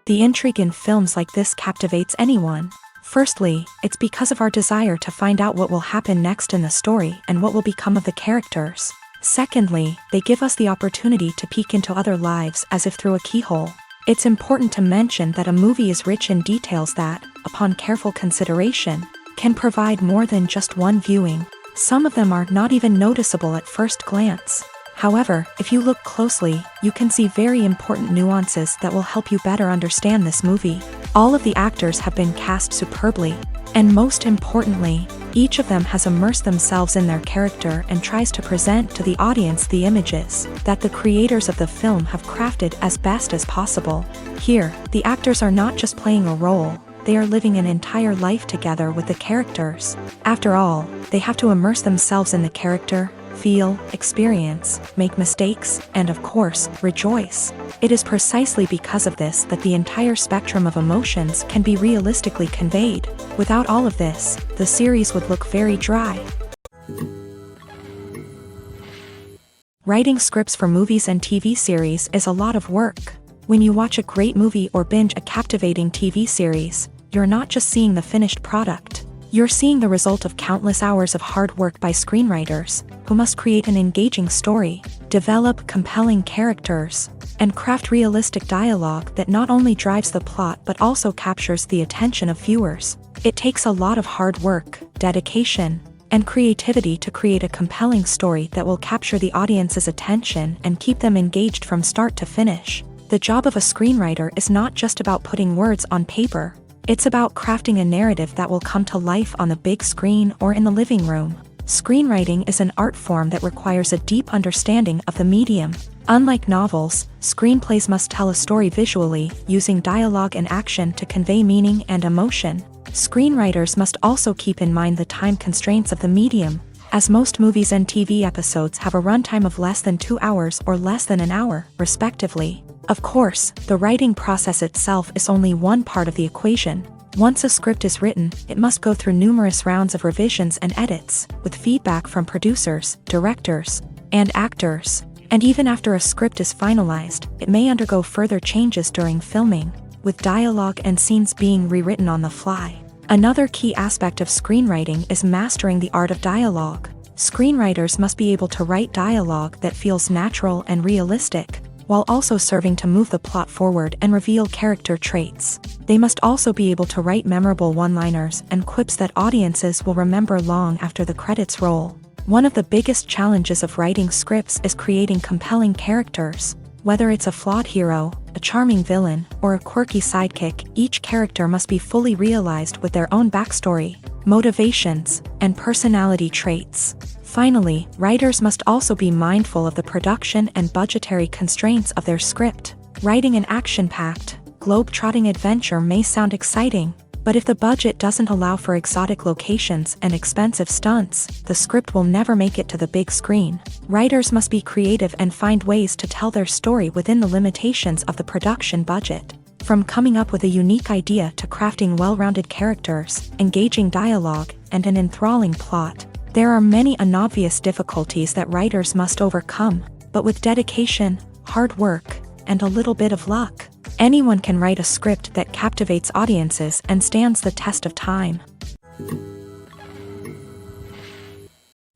The intrigue in films like this captivates anyone. Firstly, it's because of our desire to find out what will happen next in the story and what will become of the characters. Secondly, they give us the opportunity to peek into other lives as if through a keyhole. It's important to mention that a movie is rich in details that, upon careful consideration, can provide more than just one viewing. Some of them are not even noticeable at first glance. However, if you look closely, you can see very important nuances that will help you better understand this movie. All of the actors have been cast superbly, and most importantly, each of them has immersed themselves in their character and tries to present to the audience the images that the creators of the film have crafted as best as possible. Here, the actors are not just playing a role, they are living an entire life together with the characters. After all, they have to immerse themselves in the character, feel, experience, make mistakes, and of course, rejoice. It is precisely because of this that the entire spectrum of emotions can be realistically conveyed. Without all of this, the series would look very dry. Writing scripts for movies and TV series is a lot of work. When you watch a great movie or binge a captivating TV series, you're not just seeing the finished product. You're seeing the result of countless hours of hard work by screenwriters, who must create an engaging story, develop compelling characters, and craft realistic dialogue that not only drives the plot but also captures the attention of viewers. It takes a lot of hard work, dedication, and creativity to create a compelling story that will capture the audience's attention and keep them engaged from start to finish. The job of a screenwriter is not just about putting words on paper. It's about crafting a narrative that will come to life on the big screen or in the living room. Screenwriting is an art form that requires a deep understanding of the medium. Unlike novels, screenplays must tell a story visually, using dialogue and action to convey meaning and emotion. Screenwriters must also keep in mind the time constraints of the medium, as most movies and TV episodes have a runtime of less than 2 hours or less than an hour, respectively. Of course, the writing process itself is only one part of the equation. Once a script is written, it must go through numerous rounds of revisions and edits, with feedback from producers, directors, and actors. And even after a script is finalized, it may undergo further changes during filming, with dialogue and scenes being rewritten on the fly. Another key aspect of screenwriting is mastering the art of dialogue. Screenwriters must be able to write dialogue that feels natural and realistic, while also serving to move the plot forward and reveal character traits. They must also be able to write memorable one-liners and quips that audiences will remember long after the credits roll. One of the biggest challenges of writing scripts is creating compelling characters. Whether it's a flawed hero, a charming villain, or a quirky sidekick, each character must be fully realized with their own backstory, motivations, and personality traits. Finally, writers must also be mindful of the production and budgetary constraints of their script. Writing an action-packed, globe-trotting adventure may sound exciting, but if the budget doesn't allow for exotic locations and expensive stunts, the script will never make it to the big screen. Writers must be creative and find ways to tell their story within the limitations of the production budget. From coming up with a unique idea to crafting well-rounded characters, engaging dialogue, and an enthralling plot, there are many unobvious difficulties that writers must overcome, but with dedication, hard work, and a little bit of luck, anyone can write a script that captivates audiences and stands the test of time.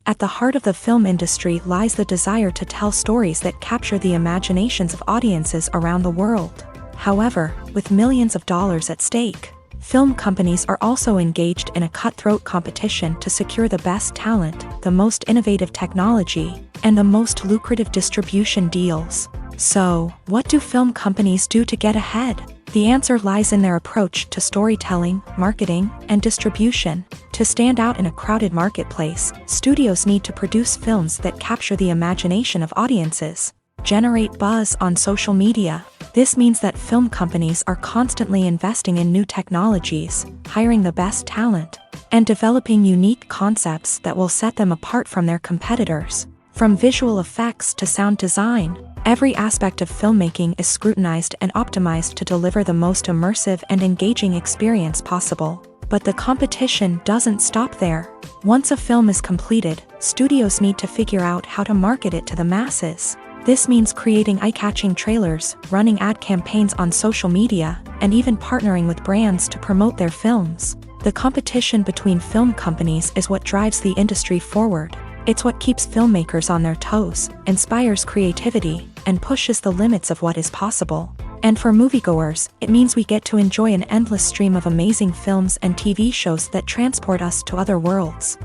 At the heart of the film industry lies the desire to tell stories that capture the imaginations of audiences around the world. However, with millions of dollars at stake, film companies are also engaged in a cutthroat competition to secure the best talent, the most innovative technology, and the most lucrative distribution deals. So, what do film companies do to get ahead? The answer lies in their approach to storytelling, marketing, and distribution. To stand out in a crowded marketplace, studios need to produce films that capture the imagination of audiences, generate buzz on social media. This means that film companies are constantly investing in new technologies, hiring the best talent, and developing unique concepts that will set them apart from their competitors. From visual effects to sound design, every aspect of filmmaking is scrutinized and optimized to deliver the most immersive and engaging experience possible. But the competition doesn't stop there. Once a film is completed, studios need to figure out how to market it to the masses. This means creating eye-catching trailers, running ad campaigns on social media, and even partnering with brands to promote their films. The competition between film companies is what drives the industry forward. It's what keeps filmmakers on their toes, inspires creativity, and pushes the limits of what is possible. And for moviegoers, it means we get to enjoy an endless stream of amazing films and TV shows that transport us to other worlds.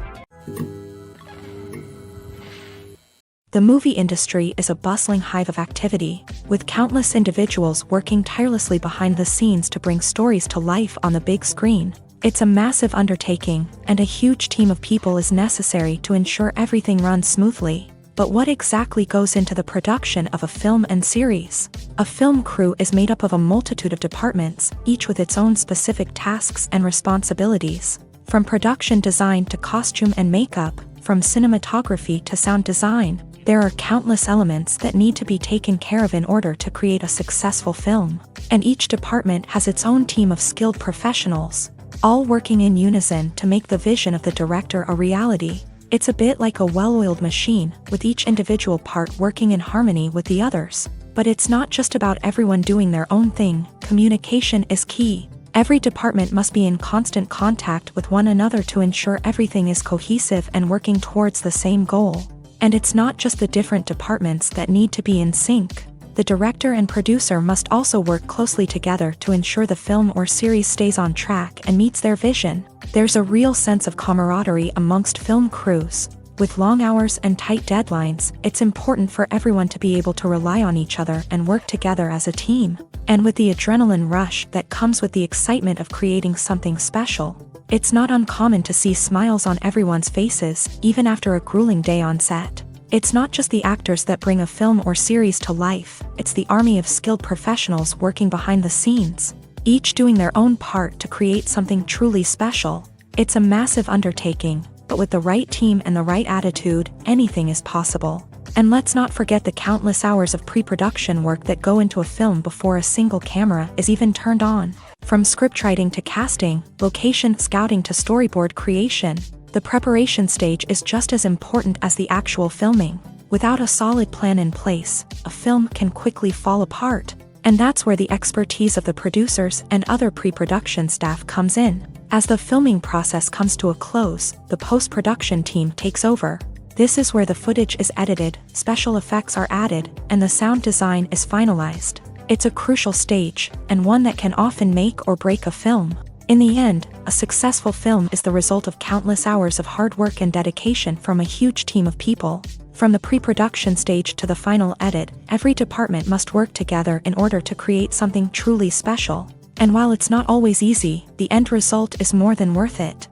The movie industry is a bustling hive of activity, with countless individuals working tirelessly behind the scenes to bring stories to life on the big screen. It's a massive undertaking, and a huge team of people is necessary to ensure everything runs smoothly. But what exactly goes into the production of a film and series? A film crew is made up of a multitude of departments, each with its own specific tasks and responsibilities. From production design to costume and makeup, from cinematography to sound design, there are countless elements that need to be taken care of in order to create a successful film. And each department has its own team of skilled professionals, all working in unison to make the vision of the director a reality. It's a bit like a well-oiled machine, with each individual part working in harmony with the others. But it's not just about everyone doing their own thing. Communication is key. Every department must be in constant contact with one another to ensure everything is cohesive and working towards the same goal. And it's not just the different departments that need to be in sync. The director and producer must also work closely together to ensure the film or series stays on track and meets their vision. There's a real sense of camaraderie amongst film crews. With long hours and tight deadlines, it's important for everyone to be able to rely on each other and work together as a team. And with the adrenaline rush that comes with the excitement of creating something special, it's not uncommon to see smiles on everyone's faces, even after a grueling day on set. It's not just the actors that bring a film or series to life, it's the army of skilled professionals working behind the scenes, each doing their own part to create something truly special. It's a massive undertaking, but with the right team and the right attitude, anything is possible. And let's not forget the countless hours of pre-production work that go into a film before a single camera is even turned on. From scriptwriting to casting, location scouting to storyboard creation, the preparation stage is just as important as the actual filming. Without a solid plan in place, a film can quickly fall apart. And that's where the expertise of the producers and other pre-production staff comes in. As the filming process comes to a close, the post-production team takes over. This is where the footage is edited, special effects are added, and the sound design is finalized. It's a crucial stage, and one that can often make or break a film. In the end, a successful film is the result of countless hours of hard work and dedication from a huge team of people. From the pre-production stage to the final edit, every department must work together in order to create something truly special. And while it's not always easy, the end result is more than worth it.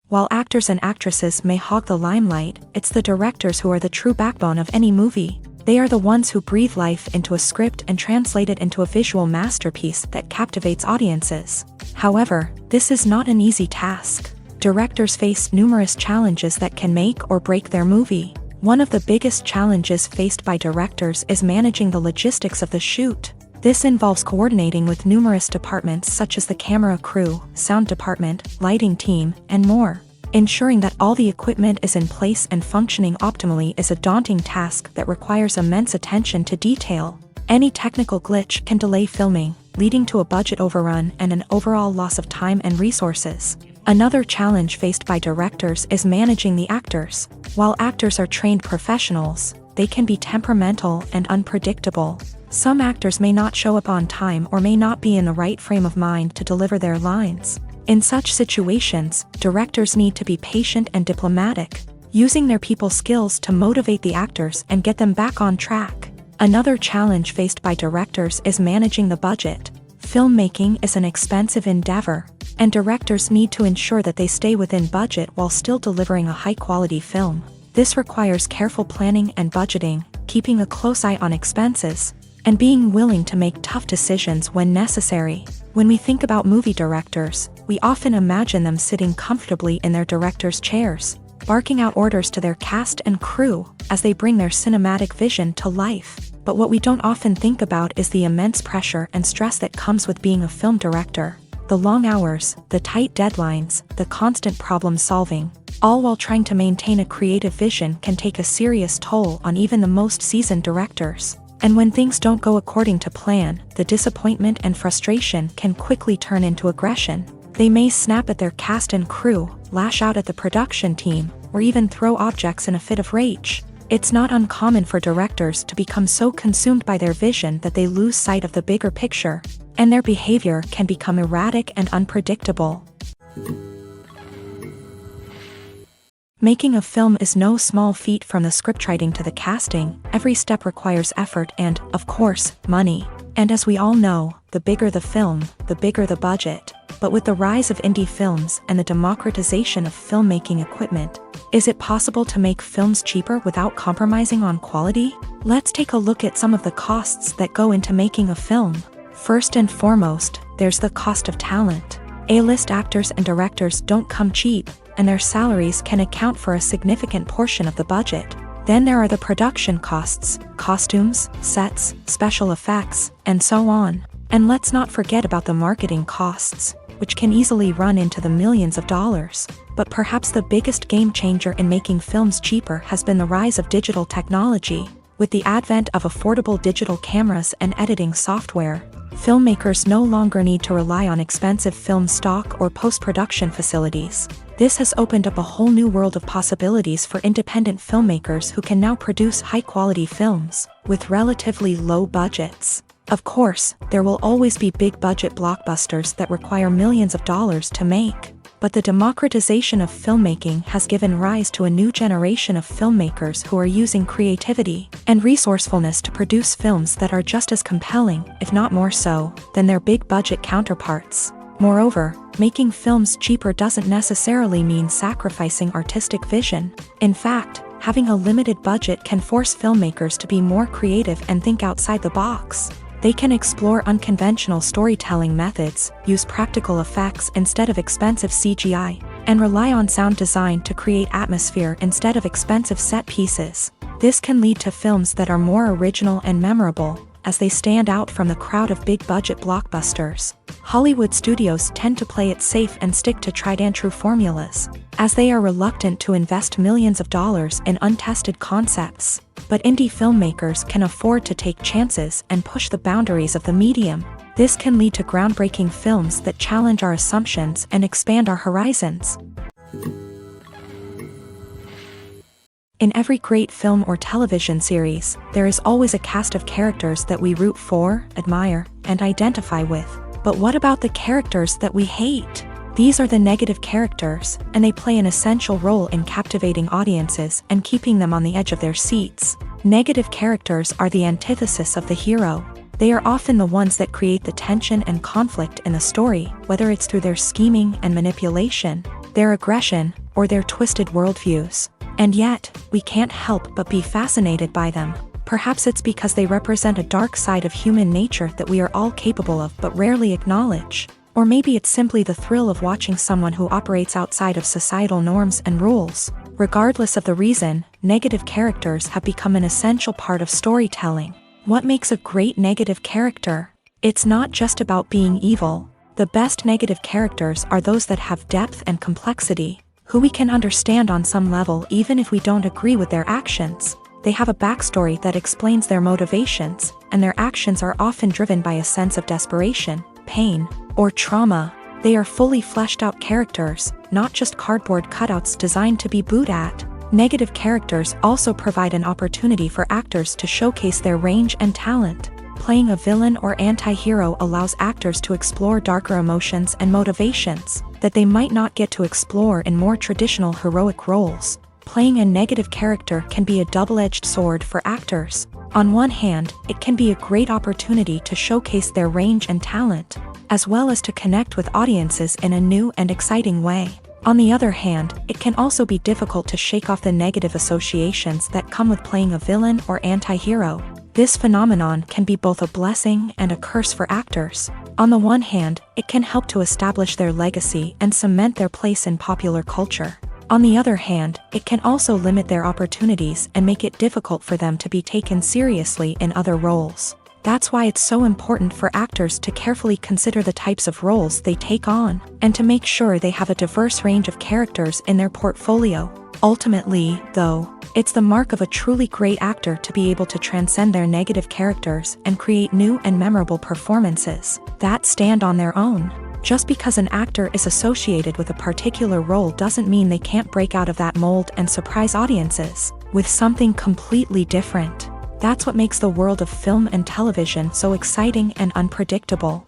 While actors and actresses may hog the limelight, it's the directors who are the true backbone of any movie. They are the ones who breathe life into a script and translate it into a visual masterpiece that captivates audiences. However, this is not an easy task. Directors face numerous challenges that can make or break their movie. One of the biggest challenges faced by directors is managing the logistics of the shoot. This involves coordinating with numerous departments such as the camera crew, sound department, lighting team, and more. Ensuring that all the equipment is in place and functioning optimally is a daunting task that requires immense attention to detail. Any technical glitch can delay filming, leading to a budget overrun and an overall loss of time and resources. Another challenge faced by directors is managing the actors. While actors are trained professionals, they can be temperamental and unpredictable. Some actors may not show up on time or may not be in the right frame of mind to deliver their lines. In such situations, directors need to be patient and diplomatic, using their people skills to motivate the actors and get them back on track. Another challenge faced by directors is managing the budget. Filmmaking is an expensive endeavor, and directors need to ensure that they stay within budget while still delivering a high-quality film. This requires careful planning and budgeting, keeping a close eye on expenses, and being willing to make tough decisions when necessary. When we think about movie directors, we often imagine them sitting comfortably in their director's chairs, barking out orders to their cast and crew as they bring their cinematic vision to life. But what we don't often think about is the immense pressure and stress that comes with being a film director. The long hours, the tight deadlines, the constant problem solving. all while trying to maintain a creative vision can take a serious toll on even the most seasoned directors. And when things don't go according to plan, the disappointment and frustration can quickly turn into aggression. They may snap at their cast and crew, lash out at the production team, or even throw objects in a fit of rage. It's not uncommon for directors to become so consumed by their vision that they lose sight of the bigger picture, and their behavior can become erratic and unpredictable. Making a film is no small feat. From the scriptwriting to the casting, every step requires effort and, of course, money. And as we all know, the bigger the film, the bigger the budget. But with the rise of indie films and the democratization of filmmaking equipment, is it possible to make films cheaper without compromising on quality? Let's take a look at some of the costs that go into making a film. First and foremost, there's the cost of talent. A-list actors and directors don't come cheap, and their salaries can account for a significant portion of the budget. Then there are the production costs, costumes, sets, special effects, and so on. And let's not forget about the marketing costs, which can easily run into the millions of dollars. But perhaps the biggest game changer in making films cheaper has been the rise of digital technology. With the advent of affordable digital cameras and editing software, filmmakers no longer need to rely on expensive film stock or post-production facilities. This has opened up a whole new world of possibilities for independent filmmakers who can now produce high-quality films with relatively low budgets. Of course, there will always be big-budget blockbusters that require millions of dollars to make. But the democratization of filmmaking has given rise to a new generation of filmmakers who are using creativity and resourcefulness to produce films that are just as compelling, if not more so, than their big-budget counterparts. Moreover, making films cheaper doesn't necessarily mean sacrificing artistic vision. In fact, having a limited budget can force filmmakers to be more creative and think outside the box. They can explore unconventional storytelling methods, use practical effects instead of expensive CGI, and rely on sound design to create atmosphere instead of expensive set pieces. This can lead to films that are more original and memorable, as they stand out from the crowd of big-budget blockbusters. Hollywood studios tend to play it safe and stick to tried-and-true formulas, as they are reluctant to invest millions of dollars in untested concepts. But indie filmmakers can afford to take chances and push the boundaries of the medium. This can lead to groundbreaking films that challenge our assumptions and expand our horizons. In every great film or television series, there is always a cast of characters that we root for, admire, and identify with. But what about the characters that we hate? These are the negative characters, and they play an essential role in captivating audiences and keeping them on the edge of their seats. Negative characters are the antithesis of the hero. They are often the ones that create the tension and conflict in the story, whether it's through their scheming and manipulation, their aggression, or their twisted worldviews. And yet, we can't help but be fascinated by them. Perhaps it's because they represent a dark side of human nature that we are all capable of but rarely acknowledge. Or maybe it's simply the thrill of watching someone who operates outside of societal norms and rules. Regardless of the reason, negative characters have become an essential part of storytelling. What makes a great negative character? It's not just about being evil. The best negative characters are those that have depth and complexity, who we can understand on some level even if we don't agree with their actions. They have a backstory that explains their motivations, and their actions are often driven by a sense of desperation, pain, or trauma. They are fully fleshed out characters, not just cardboard cutouts designed to be booed at. Negative characters also provide an opportunity for actors to showcase their range and talent. Playing a villain or anti-hero allows actors to explore darker emotions and motivations that they might not get to explore in more traditional heroic roles. Playing a negative character can be a double-edged sword for actors. On one hand, it can be a great opportunity to showcase their range and talent, as well as to connect with audiences in a new and exciting way. On the other hand, it can also be difficult to shake off the negative associations that come with playing a villain or anti-hero. This phenomenon can be both a blessing and a curse for actors. On the one hand, it can help to establish their legacy and cement their place in popular culture. On the other hand, it can also limit their opportunities and make it difficult for them to be taken seriously in other roles. That's why it's so important for actors to carefully consider the types of roles they take on, and to make sure they have a diverse range of characters in their portfolio. Ultimately, though, it's the mark of a truly great actor to be able to transcend their negative characters and create new and memorable performances that stand on their own. Just because an actor is associated with a particular role doesn't mean they can't break out of that mold and surprise audiences with something completely different. That's what makes the world of film and television so exciting and unpredictable.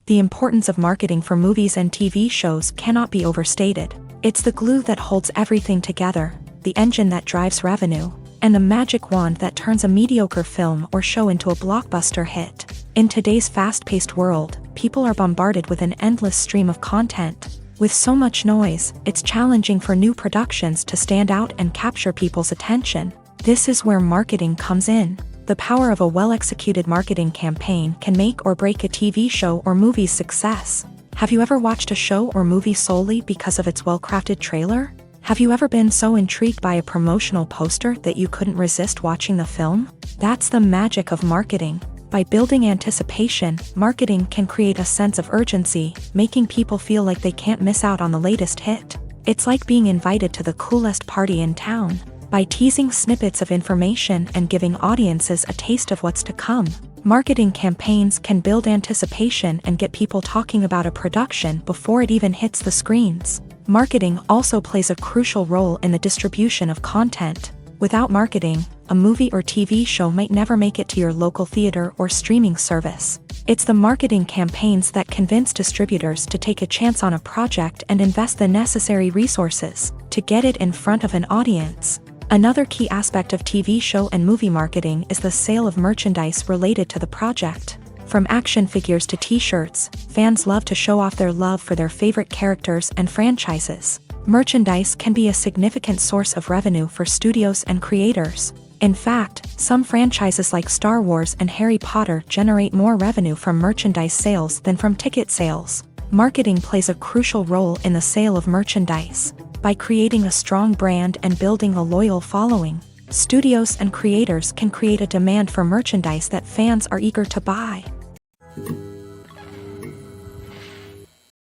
The importance of marketing for movies and TV shows cannot be overstated. It's the glue that holds everything together, the engine that drives revenue, and the magic wand that turns a mediocre film or show into a blockbuster hit. In today's fast-paced world, people are bombarded with an endless stream of content. With so much noise, it's challenging for new productions to stand out and capture people's attention. This is where marketing comes in. The power of a well-executed marketing campaign can make or break a TV show or movie's success. Have you ever watched a show or movie solely because of its well-crafted trailer? Have you ever been so intrigued by a promotional poster that you couldn't resist watching the film? That's the magic of marketing. By building anticipation, marketing can create a sense of urgency, making people feel like they can't miss out on the latest hit. It's like being invited to the coolest party in town. By teasing snippets of information and giving audiences a taste of what's to come, marketing campaigns can build anticipation and get people talking about a production before it even hits the screens. Marketing also plays a crucial role in the distribution of content. Without marketing, a movie or TV show might never make it to your local theater or streaming service. It's the marketing campaigns that convince distributors to take a chance on a project and invest the necessary resources to get it in front of an audience. Another key aspect of TV show and movie marketing is the sale of merchandise related to the project. From action figures to t-shirts, fans love to show off their love for their favorite characters and franchises. Merchandise can be a significant source of revenue for studios and creators. In fact, some franchises like Star Wars and Harry Potter generate more revenue from merchandise sales than from ticket sales. Marketing plays a crucial role in the sale of merchandise. By creating a strong brand and building a loyal following, studios and creators can create a demand for merchandise that fans are eager to buy.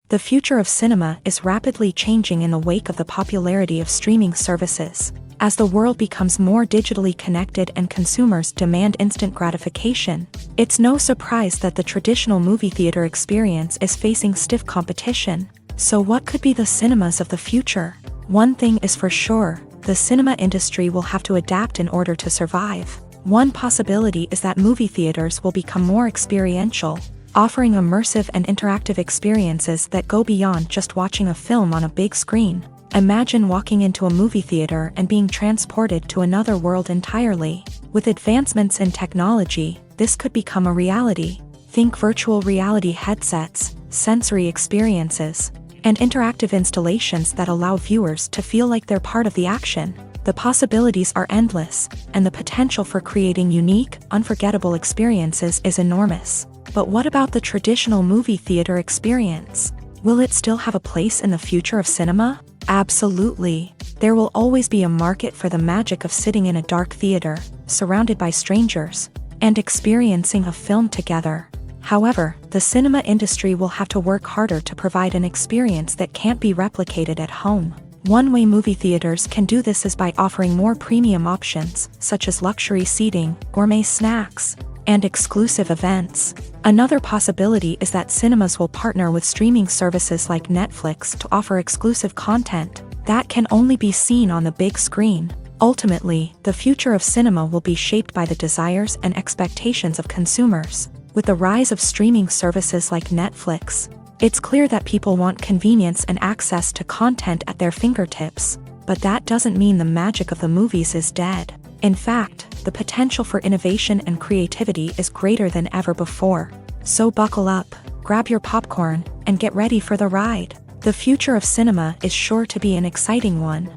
The future of cinema is rapidly changing in the wake of the popularity of streaming services. As the world becomes more digitally connected and consumers demand instant gratification, it's no surprise that the traditional movie theater experience is facing stiff competition. So what could be the cinemas of the future? One thing is for sure, the cinema industry will have to adapt in order to survive. One possibility is that movie theaters will become more experiential, offering immersive and interactive experiences that go beyond just watching a film on a big screen. Imagine walking into a movie theater and being transported to another world entirely. With advancements in technology, this could become a reality. Think virtual reality headsets, sensory experiences, and interactive installations that allow viewers to feel like they're part of the action. The possibilities are endless, and the potential for creating unique, unforgettable experiences is enormous. But what about the traditional movie theater experience? Will it still have a place in the future of cinema? Absolutely. There will always be a market for the magic of sitting in a dark theater, surrounded by strangers, and experiencing a film together. However, the cinema industry will have to work harder to provide an experience that can't be replicated at home. One way movie theaters can do this is by offering more premium options, such as luxury seating, gourmet snacks, and exclusive events. Another possibility is that cinemas will partner with streaming services like Netflix to offer exclusive content that can only be seen on the big screen. Ultimately, the future of cinema will be shaped by the desires and expectations of consumers. With the rise of streaming services like Netflix, it's clear that people want convenience and access to content at their fingertips. But that doesn't mean the magic of the movies is dead. In fact, the potential for innovation and creativity is greater than ever before. So buckle up, grab your popcorn, and get ready for the ride. The future of cinema is sure to be an exciting one.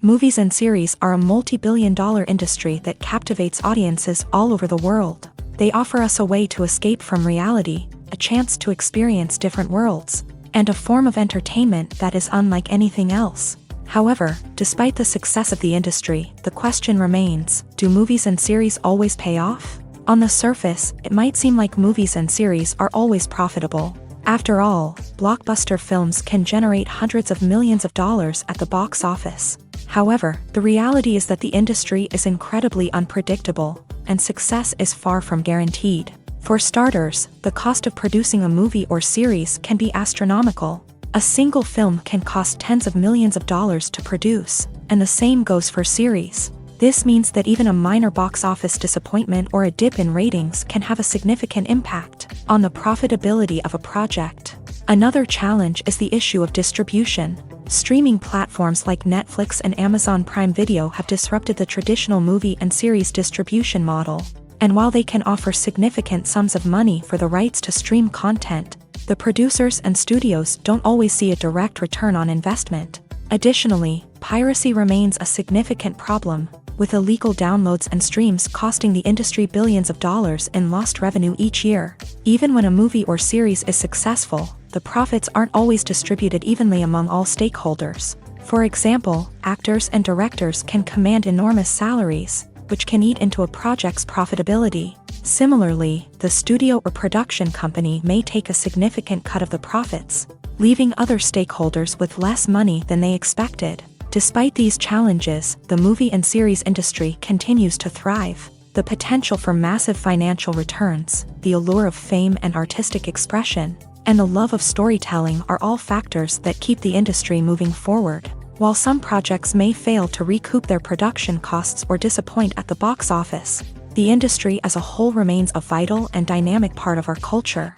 Movies and series are a multi-billion-dollar industry that captivates audiences all over the world. They offer us a way to escape from reality, a chance to experience different worlds, and a form of entertainment that is unlike anything else. However, despite the success of the industry, the question remains, do movies and series always pay off? On the surface, it might seem like movies and series are always profitable. After all, blockbuster films can generate hundreds of millions of dollars at the box office. However, the reality is that the industry is incredibly unpredictable, and success is far from guaranteed. For starters, the cost of producing a movie or series can be astronomical. A single film can cost tens of millions of dollars to produce, and the same goes for series. This means that even a minor box office disappointment or a dip in ratings can have a significant impact on the profitability of a project. Another challenge is the issue of distribution. Streaming platforms like Netflix and Amazon Prime Video have disrupted the traditional movie and series distribution model. And while they can offer significant sums of money for the rights to stream content, the producers and studios don't always see a direct return on investment. Additionally, piracy remains a significant problem, with illegal downloads and streams costing the industry billions of dollars in lost revenue each year. Even when a movie or series is successful, the profits aren't always distributed evenly among all stakeholders. For example, actors and directors can command enormous salaries, which can eat into a project's profitability. Similarly, the studio or production company may take a significant cut of the profits, leaving other stakeholders with less money than they expected. Despite these challenges, the movie and series industry continues to thrive. The potential for massive financial returns, the allure of fame and artistic expression, and the love of storytelling are all factors that keep the industry moving forward. While some projects may fail to recoup their production costs or disappoint at the box office, the industry as a whole remains a vital and dynamic part of our culture.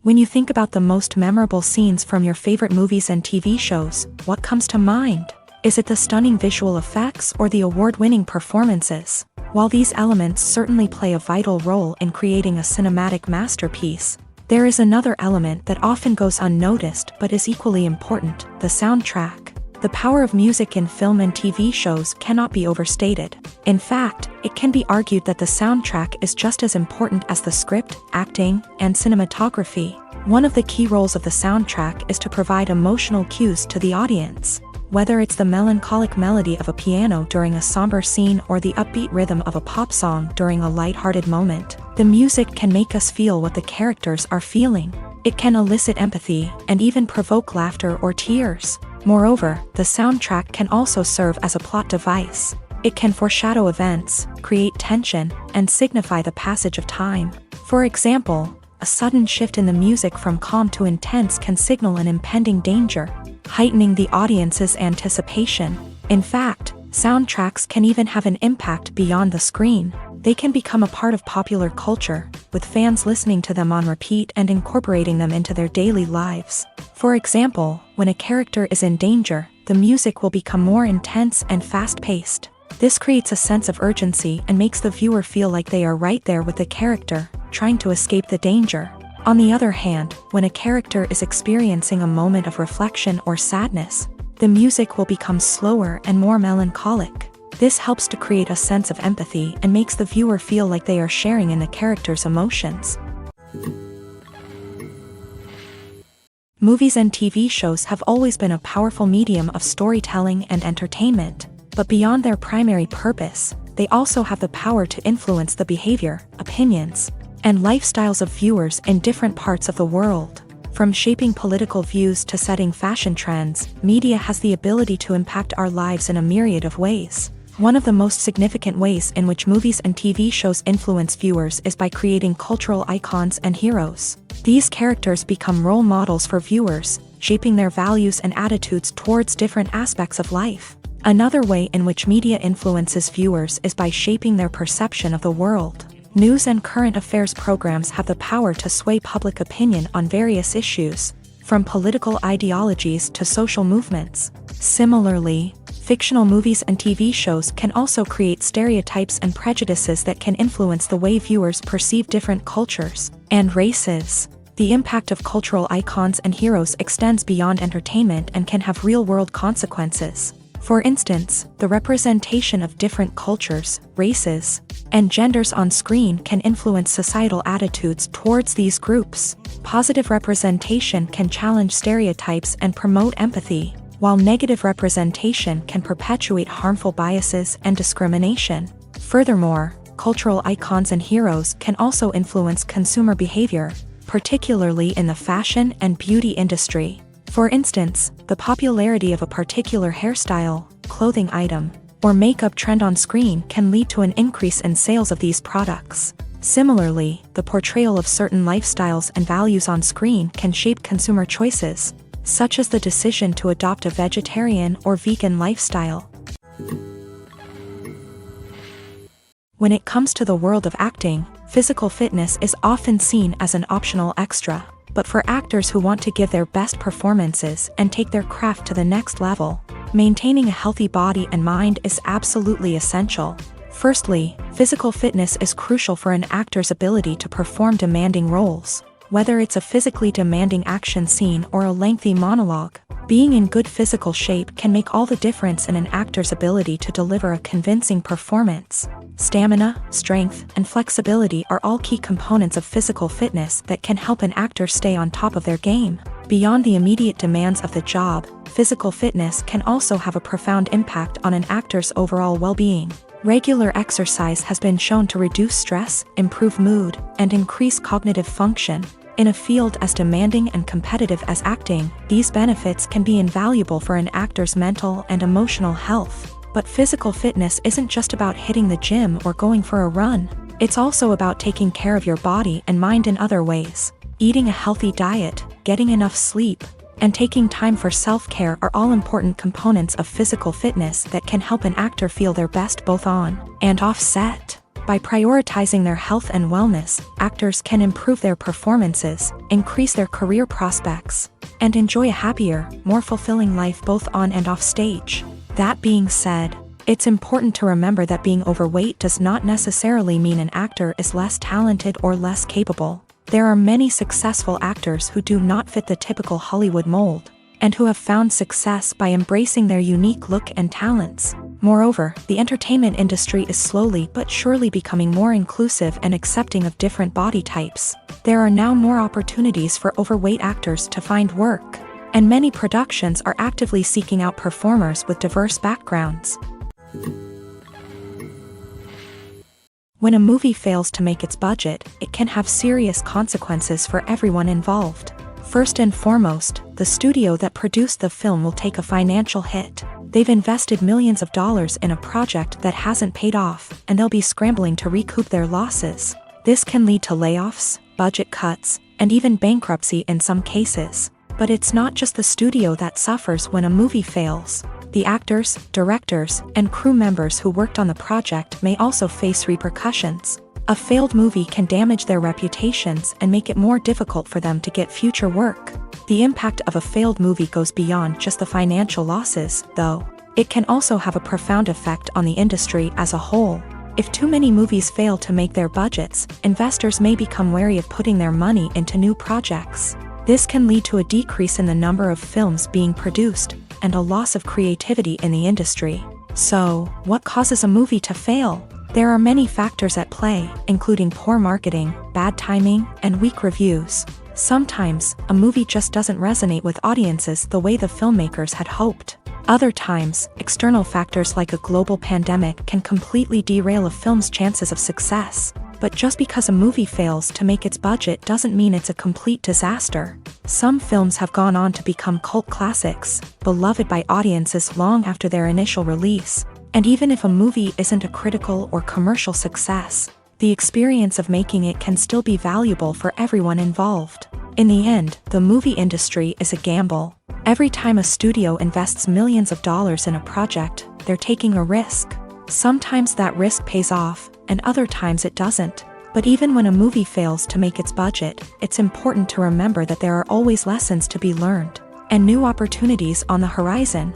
When you think about the most memorable scenes from your favorite movies and TV shows, what comes to mind? Is it the stunning visual effects or the award-winning performances? While these elements certainly play a vital role in creating a cinematic masterpiece, there is another element that often goes unnoticed but is equally important: the soundtrack. The power of music in film and TV shows cannot be overstated. In fact, it can be argued that the soundtrack is just as important as the script, acting, and cinematography. One of the key roles of the soundtrack is to provide emotional cues to the audience. Whether it's the melancholic melody of a piano during a somber scene or the upbeat rhythm of a pop song during a lighthearted moment, the music can make us feel what the characters are feeling. It can elicit empathy and even provoke laughter or tears. Moreover, the soundtrack can also serve as a plot device. It can foreshadow events, create tension, and signify the passage of time. For example, a sudden shift in the music from calm to intense can signal an impending danger, heightening the audience's anticipation. In fact, soundtracks can even have an impact beyond the screen. They can become a part of popular culture, with fans listening to them on repeat and incorporating them into their daily lives. For example, when a character is in danger, the music will become more intense and fast-paced. This creates a sense of urgency and makes the viewer feel like they are right there with the character, trying to escape the danger. On the other hand, when a character is experiencing a moment of reflection or sadness, the music will become slower and more melancholic. This helps to create a sense of empathy and makes the viewer feel like they are sharing in the character's emotions. Movies and TV shows have always been a powerful medium of storytelling and entertainment, but beyond their primary purpose, they also have the power to influence the behavior, opinions, and lifestyles of viewers in different parts of the world. From shaping political views to setting fashion trends, media has the ability to impact our lives in a myriad of ways. One of the most significant ways in which movies and TV shows influence viewers is by creating cultural icons and heroes. These characters become role models for viewers, shaping their values and attitudes towards different aspects of life. Another way in which media influences viewers is by shaping their perception of the world. News and current affairs programs have the power to sway public opinion on various issues, from political ideologies to social movements. Similarly, fictional movies and TV shows can also create stereotypes and prejudices that can influence the way viewers perceive different cultures and races. The impact of cultural icons and heroes extends beyond entertainment and can have real-world consequences. For instance, the representation of different cultures, races, and genders on screen can influence societal attitudes towards these groups. Positive representation can challenge stereotypes and promote empathy, while negative representation can perpetuate harmful biases and discrimination. Furthermore, cultural icons and heroes can also influence consumer behavior, particularly in the fashion and beauty industry. For instance, the popularity of a particular hairstyle, clothing item, or makeup trend on screen can lead to an increase in sales of these products. Similarly, the portrayal of certain lifestyles and values on screen can shape consumer choices, such as the decision to adopt a vegetarian or vegan lifestyle. When it comes to the world of acting, physical fitness is often seen as an optional extra. But for actors who want to give their best performances and take their craft to the next level, maintaining a healthy body and mind is absolutely essential. Firstly, physical fitness is crucial for an actor's ability to perform demanding roles. Whether it's a physically demanding action scene or a lengthy monologue, being in good physical shape can make all the difference in an actor's ability to deliver a convincing performance. Stamina, strength, and flexibility are all key components of physical fitness that can help an actor stay on top of their game. Beyond the immediate demands of the job, physical fitness can also have a profound impact on an actor's overall well-being. Regular exercise has been shown to reduce stress, improve mood, and increase cognitive function. In a field as demanding and competitive as acting, these benefits can be invaluable for an actor's mental and emotional health. But physical fitness isn't just about hitting the gym or going for a run. It's also about taking care of your body and mind in other ways. Eating a healthy diet, getting enough sleep, and taking time for self-care are all important components of physical fitness that can help an actor feel their best both on and off set. By prioritizing their health and wellness, actors can improve their performances, increase their career prospects, and enjoy a happier, more fulfilling life both on and off stage. That being said, it's important to remember that being overweight does not necessarily mean an actor is less talented or less capable. There are many successful actors who do not fit the typical Hollywood mold, and who have found success by embracing their unique look and talents. Moreover, the entertainment industry is slowly but surely becoming more inclusive and accepting of different body types. There are now more opportunities for overweight actors to find work, and many productions are actively seeking out performers with diverse backgrounds. When a movie fails to make its budget, it can have serious consequences for everyone involved. First and foremost, the studio that produced the film will take a financial hit. They've invested millions of dollars in a project that hasn't paid off, and they'll be scrambling to recoup their losses. This can lead to layoffs, budget cuts, and even bankruptcy in some cases. But it's not just the studio that suffers when a movie fails. The actors, directors, and crew members who worked on the project may also face repercussions. A failed movie can damage their reputations and make it more difficult for them to get future work. The impact of a failed movie goes beyond just the financial losses, though. It can also have a profound effect on the industry as a whole. If too many movies fail to make their budgets, investors may become wary of putting their money into new projects. This can lead to a decrease in the number of films being produced, and a loss of creativity in the industry. So, what causes a movie to fail? There are many factors at play, including poor marketing, bad timing, and weak reviews. Sometimes, a movie just doesn't resonate with audiences the way the filmmakers had hoped. Other times, external factors like a global pandemic can completely derail a film's chances of success. But just because a movie fails to make its budget doesn't mean it's a complete disaster. Some films have gone on to become cult classics, beloved by audiences long after their initial release. And even if a movie isn't a critical or commercial success, the experience of making it can still be valuable for everyone involved. In the end, the movie industry is a gamble. Every time a studio invests millions of dollars in a project, they're taking a risk. Sometimes that risk pays off, and other times it doesn't. But even when a movie fails to make its budget, it's important to remember that there are always lessons to be learned, and new opportunities on the horizon.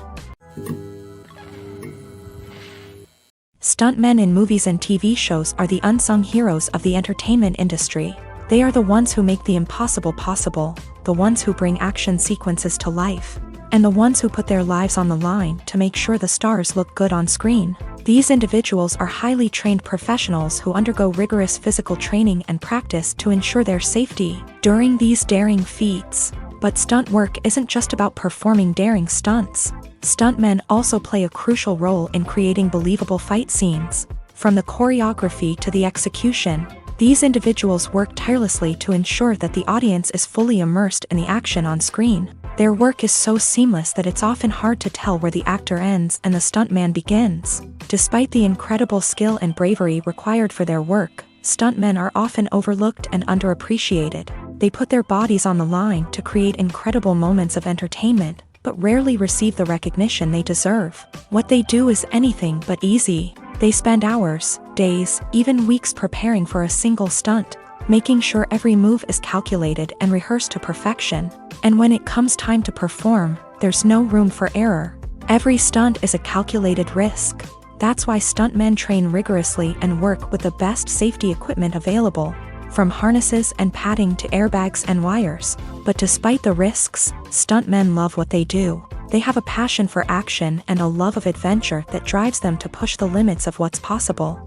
Stuntmen in movies and TV shows are the unsung heroes of the entertainment industry. They are the ones who make the impossible possible, the ones who bring action sequences to life, and the ones who put their lives on the line to make sure the stars look good on screen. These individuals are highly trained professionals who undergo rigorous physical training and practice to ensure their safety during these daring feats. But stunt work isn't just about performing daring stunts. Stuntmen also play a crucial role in creating believable fight scenes. From the choreography to the execution, these individuals work tirelessly to ensure that the audience is fully immersed in the action on screen. Their work is so seamless that it's often hard to tell where the actor ends and the stuntman begins. Despite the incredible skill and bravery required for their work, stuntmen are often overlooked and underappreciated. They put their bodies on the line to create incredible moments of entertainment, but rarely receive the recognition they deserve. What they do is anything but easy. They spend hours, days, even weeks preparing for a single stunt, making sure every move is calculated and rehearsed to perfection. And when it comes time to perform, there's no room for error. Every stunt is a calculated risk. That's why stuntmen train rigorously and work with the best safety equipment available, from harnesses and padding to airbags and wires. But despite the risks, stuntmen love what they do. They have a passion for action and a love of adventure that drives them to push the limits of what's possible.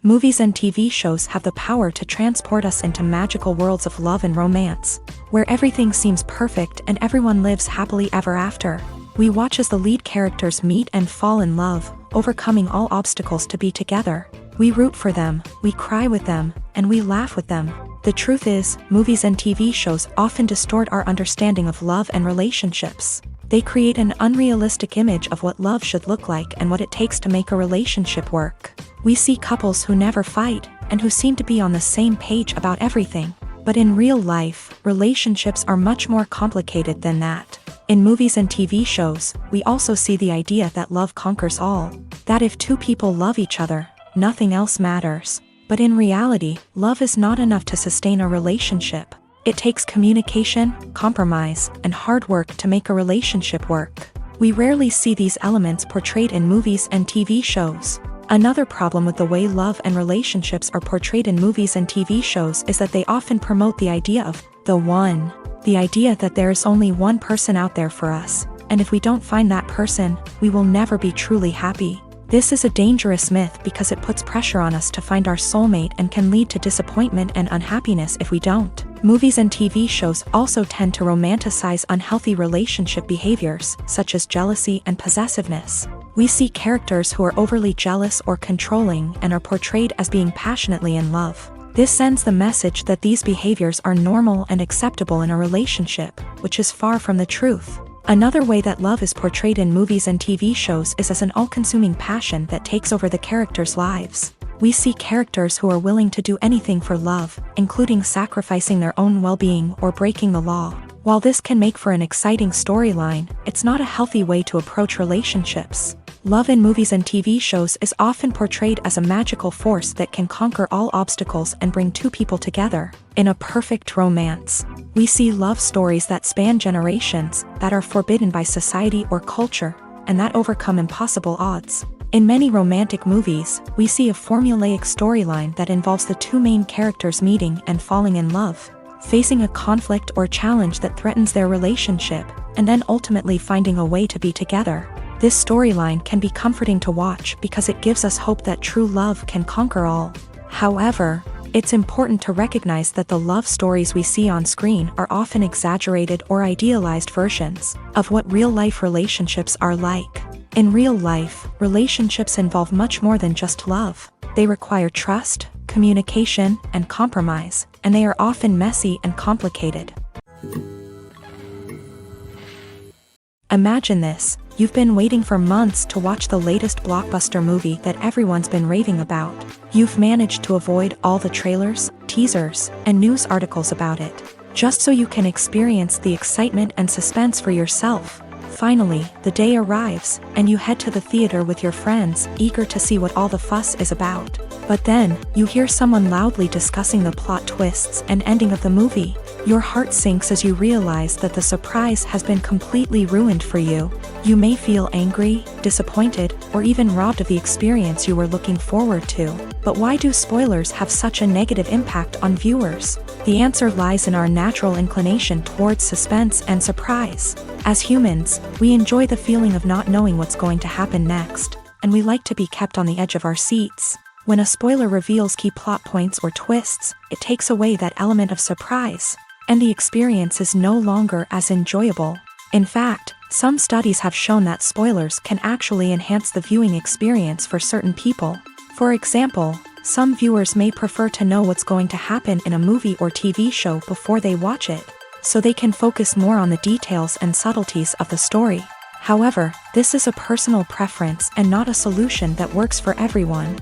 Movies and TV shows have the power to transport us into magical worlds of love and romance, where everything seems perfect and everyone lives happily ever after. We watch as the lead characters meet and fall in love, overcoming all obstacles to be together. We root for them, we cry with them, and we laugh with them. The truth is, movies and TV shows often distort our understanding of love and relationships. They create an unrealistic image of what love should look like and what it takes to make a relationship work. We see couples who never fight, and who seem to be on the same page about everything. But in real life, relationships are much more complicated than that. In movies and TV shows, we also see the idea that love conquers all. That if two people love each other, nothing else matters. But in reality, love is not enough to sustain a relationship. It takes communication, compromise, and hard work to make a relationship work. We rarely see these elements portrayed in movies and TV shows. Another problem with the way love and relationships are portrayed in movies and TV shows is that they often promote the idea of the one. The idea that there is only one person out there for us, and if we don't find that person, we will never be truly happy. This is a dangerous myth because it puts pressure on us to find our soulmate and can lead to disappointment and unhappiness if we don't. Movies and TV shows also tend to romanticize unhealthy relationship behaviors, such as jealousy and possessiveness. We see characters who are overly jealous or controlling and are portrayed as being passionately in love. This sends the message that these behaviors are normal and acceptable in a relationship, which is far from the truth. Another way that love is portrayed in movies and TV shows is as an all-consuming passion that takes over the characters' lives. We see characters who are willing to do anything for love, including sacrificing their own well-being or breaking the law. While this can make for an exciting storyline, it's not a healthy way to approach relationships. Love in movies and TV shows is often portrayed as a magical force that can conquer all obstacles and bring two people together in a perfect romance. We see love stories that span generations, that are forbidden by society or culture, and that overcome impossible odds. In many romantic movies, we see a formulaic storyline that involves the two main characters meeting and falling in love, facing a conflict or challenge that threatens their relationship, and then ultimately finding a way to be together. This storyline can be comforting to watch because it gives us hope that true love can conquer all. However, it's important to recognize that the love stories we see on screen are often exaggerated or idealized versions of what real-life relationships are like. In real life, relationships involve much more than just love. They require trust, communication, and compromise, and they are often messy and complicated. Imagine this. You've been waiting for months to watch the latest blockbuster movie that everyone's been raving about. You've managed to avoid all the trailers, teasers, and news articles about it, just so you can experience the excitement and suspense for yourself. Finally, the day arrives, and you head to the theater with your friends, eager to see what all the fuss is about. But then, you hear someone loudly discussing the plot twists and ending of the movie. Your heart sinks as you realize that the surprise has been completely ruined for you. You may feel angry, disappointed, or even robbed of the experience you were looking forward to. But why do spoilers have such a negative impact on viewers? The answer lies in our natural inclination towards suspense and surprise. As humans, we enjoy the feeling of not knowing what's going to happen next, and we like to be kept on the edge of our seats. When a spoiler reveals key plot points or twists, it takes away that element of surprise, and the experience is no longer as enjoyable. In fact, some studies have shown that spoilers can actually enhance the viewing experience for certain people. For example, some viewers may prefer to know what's going to happen in a movie or TV show before they watch it, so they can focus more on the details and subtleties of the story. However, this is a personal preference and not a solution that works for everyone.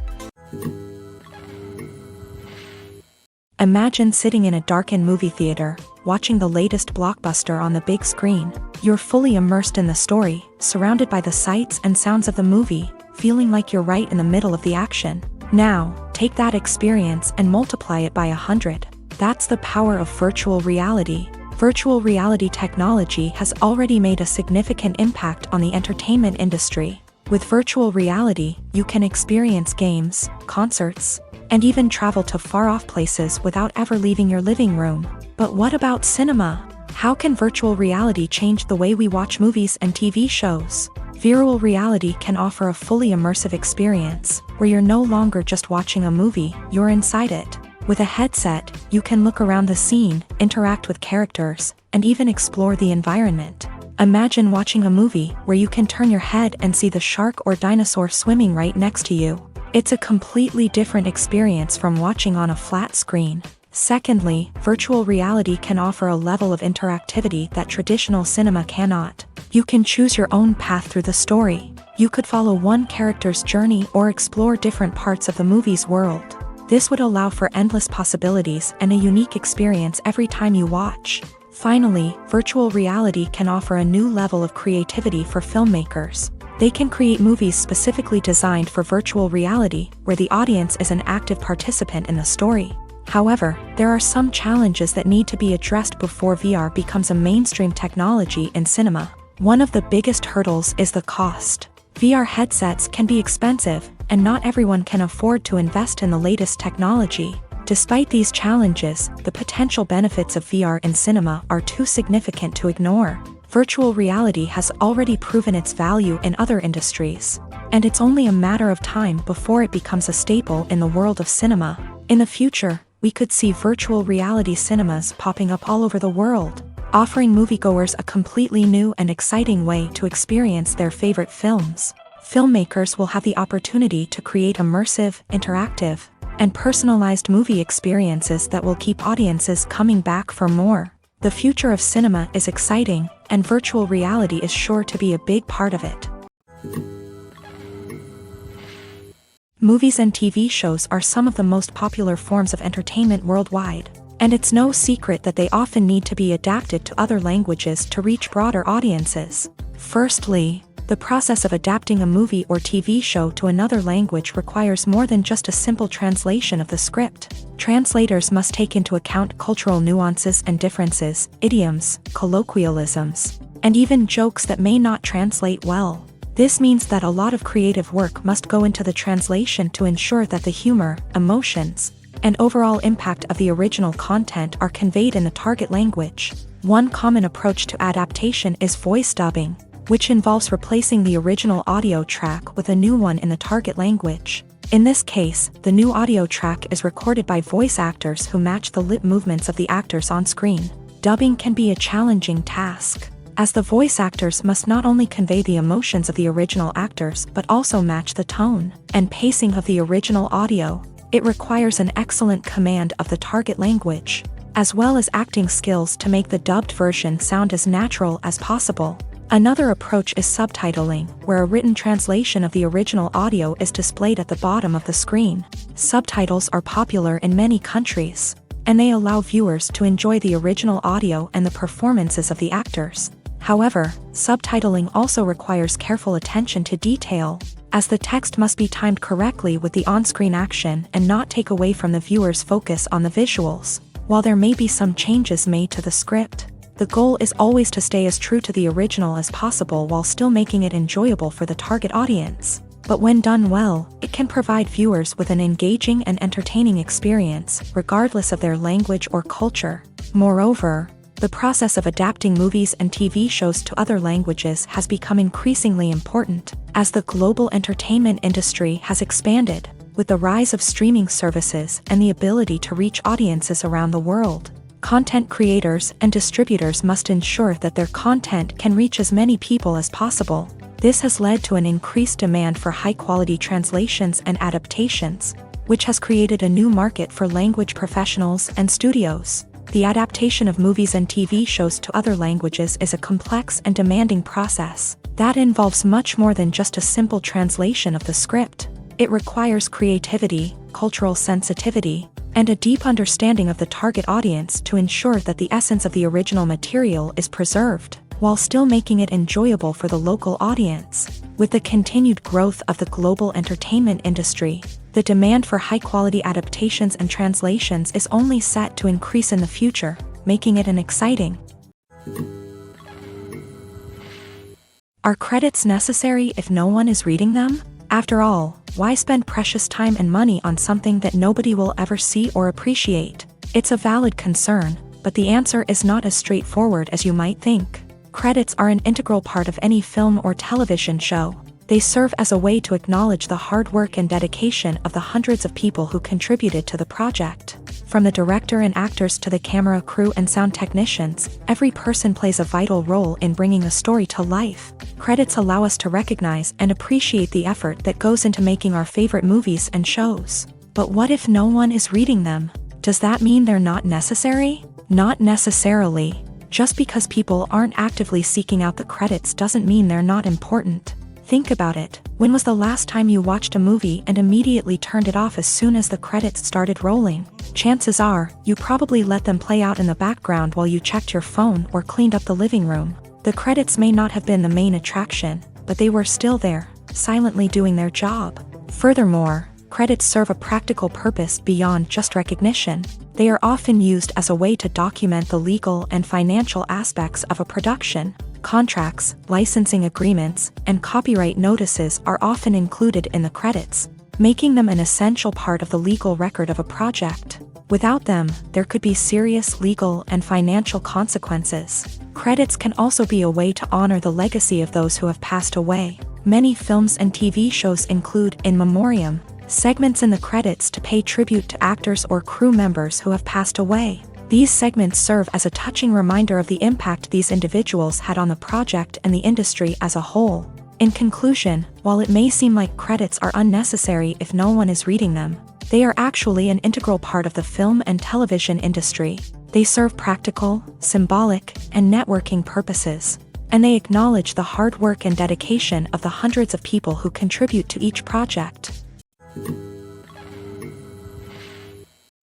Imagine sitting in a darkened movie theater, watching the latest blockbuster on the big screen. You're fully immersed in the story, surrounded by the sights and sounds of the movie, feeling like you're right in the middle of the action. Now, take that experience and multiply it by 100. That's the power of virtual reality. Virtual reality technology has already made a significant impact on the entertainment industry. With virtual reality, you can experience games, concerts, and even travel to far-off places without ever leaving your living room. But what about cinema? How can virtual reality change the way we watch movies and TV shows? Virtual reality can offer a fully immersive experience, where you're no longer just watching a movie, you're inside it. With a headset, you can look around the scene, interact with characters, and even explore the environment. Imagine watching a movie where you can turn your head and see the shark or dinosaur swimming right next to you. It's a completely different experience from watching on a flat screen. Secondly, virtual reality can offer a level of interactivity that traditional cinema cannot. You can choose your own path through the story. You could follow one character's journey or explore different parts of the movie's world. This would allow for endless possibilities and a unique experience every time you watch. Finally, virtual reality can offer a new level of creativity for filmmakers. They can create movies specifically designed for virtual reality, where the audience is an active participant in the story. However, there are some challenges that need to be addressed before VR becomes a mainstream technology in cinema. One of the biggest hurdles is the cost. VR headsets can be expensive, and not everyone can afford to invest in the latest technology. Despite these challenges, the potential benefits of VR in cinema are too significant to ignore. Virtual reality has already proven its value in other industries, and it's only a matter of time before it becomes a staple in the world of cinema. In the future, we could see virtual reality cinemas popping up all over the world, offering moviegoers a completely new and exciting way to experience their favorite films. Filmmakers will have the opportunity to create immersive, interactive, and personalized movie experiences that will keep audiences coming back for more. The future of cinema is exciting, and virtual reality is sure to be a big part of it. Movies and TV shows are some of the most popular forms of entertainment worldwide, and it's no secret that they often need to be adapted to other languages to reach broader audiences. Firstly, the process of adapting a movie or TV show to another language requires more than just a simple translation of the script. Translators must take into account cultural nuances and differences, idioms, colloquialisms, and even jokes that may not translate well. This means that a lot of creative work must go into the translation to ensure that the humor, emotions, and overall impact of the original content are conveyed in the target language. One common approach to adaptation is voice dubbing, which involves replacing the original audio track with a new one in the target language. In this case, the new audio track is recorded by voice actors who match the lip movements of the actors on screen. Dubbing can be a challenging task, as the voice actors must not only convey the emotions of the original actors but also match the tone and pacing of the original audio. It requires an excellent command of the target language, as well as acting skills to make the dubbed version sound as natural as possible. Another approach is subtitling, where a written translation of the original audio is displayed at the bottom of the screen. Subtitles are popular in many countries, and they allow viewers to enjoy the original audio and the performances of the actors. However, subtitling also requires careful attention to detail, as the text must be timed correctly with the on-screen action and not take away from the viewer's focus on the visuals. While there may be some changes made to the script, the goal is always to stay as true to the original as possible while still making it enjoyable for the target audience. But when done well, it can provide viewers with an engaging and entertaining experience, regardless of their language or culture. Moreover, the process of adapting movies and TV shows to other languages has become increasingly important, as the global entertainment industry has expanded, with the rise of streaming services and the ability to reach audiences around the world. Content creators and distributors must ensure that their content can reach as many people as possible. This has led to an increased demand for high-quality translations and adaptations, which has created a new market for language professionals and studios. The adaptation of movies and TV shows to other languages is a complex and demanding process that involves much more than just a simple translation of the script. It requires creativity, cultural sensitivity, and a deep understanding of the target audience to ensure that the essence of the original material is preserved, while still making it enjoyable for the local audience. With the continued growth of the global entertainment industry, the demand for high-quality adaptations and translations is only set to increase in the future, making it an exciting. Are credits necessary if no one is reading them? After all, why spend precious time and money on something that nobody will ever see or appreciate? It's a valid concern, but the answer is not as straightforward as you might think. Credits are an integral part of any film or television show. They serve as a way to acknowledge the hard work and dedication of the hundreds of people who contributed to the project. From the director and actors to the camera crew and sound technicians, every person plays a vital role in bringing a story to life. Credits allow us to recognize and appreciate the effort that goes into making our favorite movies and shows. But what if no one is reading them? Does that mean they're not necessary? Not necessarily. Just because people aren't actively seeking out the credits doesn't mean they're not important. Think about it. When was the last time you watched a movie and immediately turned it off as soon as the credits started rolling? Chances are, you probably let them play out in the background while you checked your phone or cleaned up the living room. The credits may not have been the main attraction, but they were still there, silently doing their job. Furthermore, credits serve a practical purpose beyond just recognition. They are often used as a way to document the legal and financial aspects of a production. Contracts, licensing agreements, and copyright notices are often included in the credits, making them an essential part of the legal record of a project. Without them, there could be serious legal and financial consequences. Credits can also be a way to honor the legacy of those who have passed away. Many films and TV shows include in memoriam segments in the credits to pay tribute to actors or crew members who have passed away. These segments serve as a touching reminder of the impact these individuals had on the project and the industry as a whole. In conclusion, while it may seem like credits are unnecessary if no one is reading them, they are actually an integral part of the film and television industry. They serve practical, symbolic, and networking purposes, and they acknowledge the hard work and dedication of the hundreds of people who contribute to each project.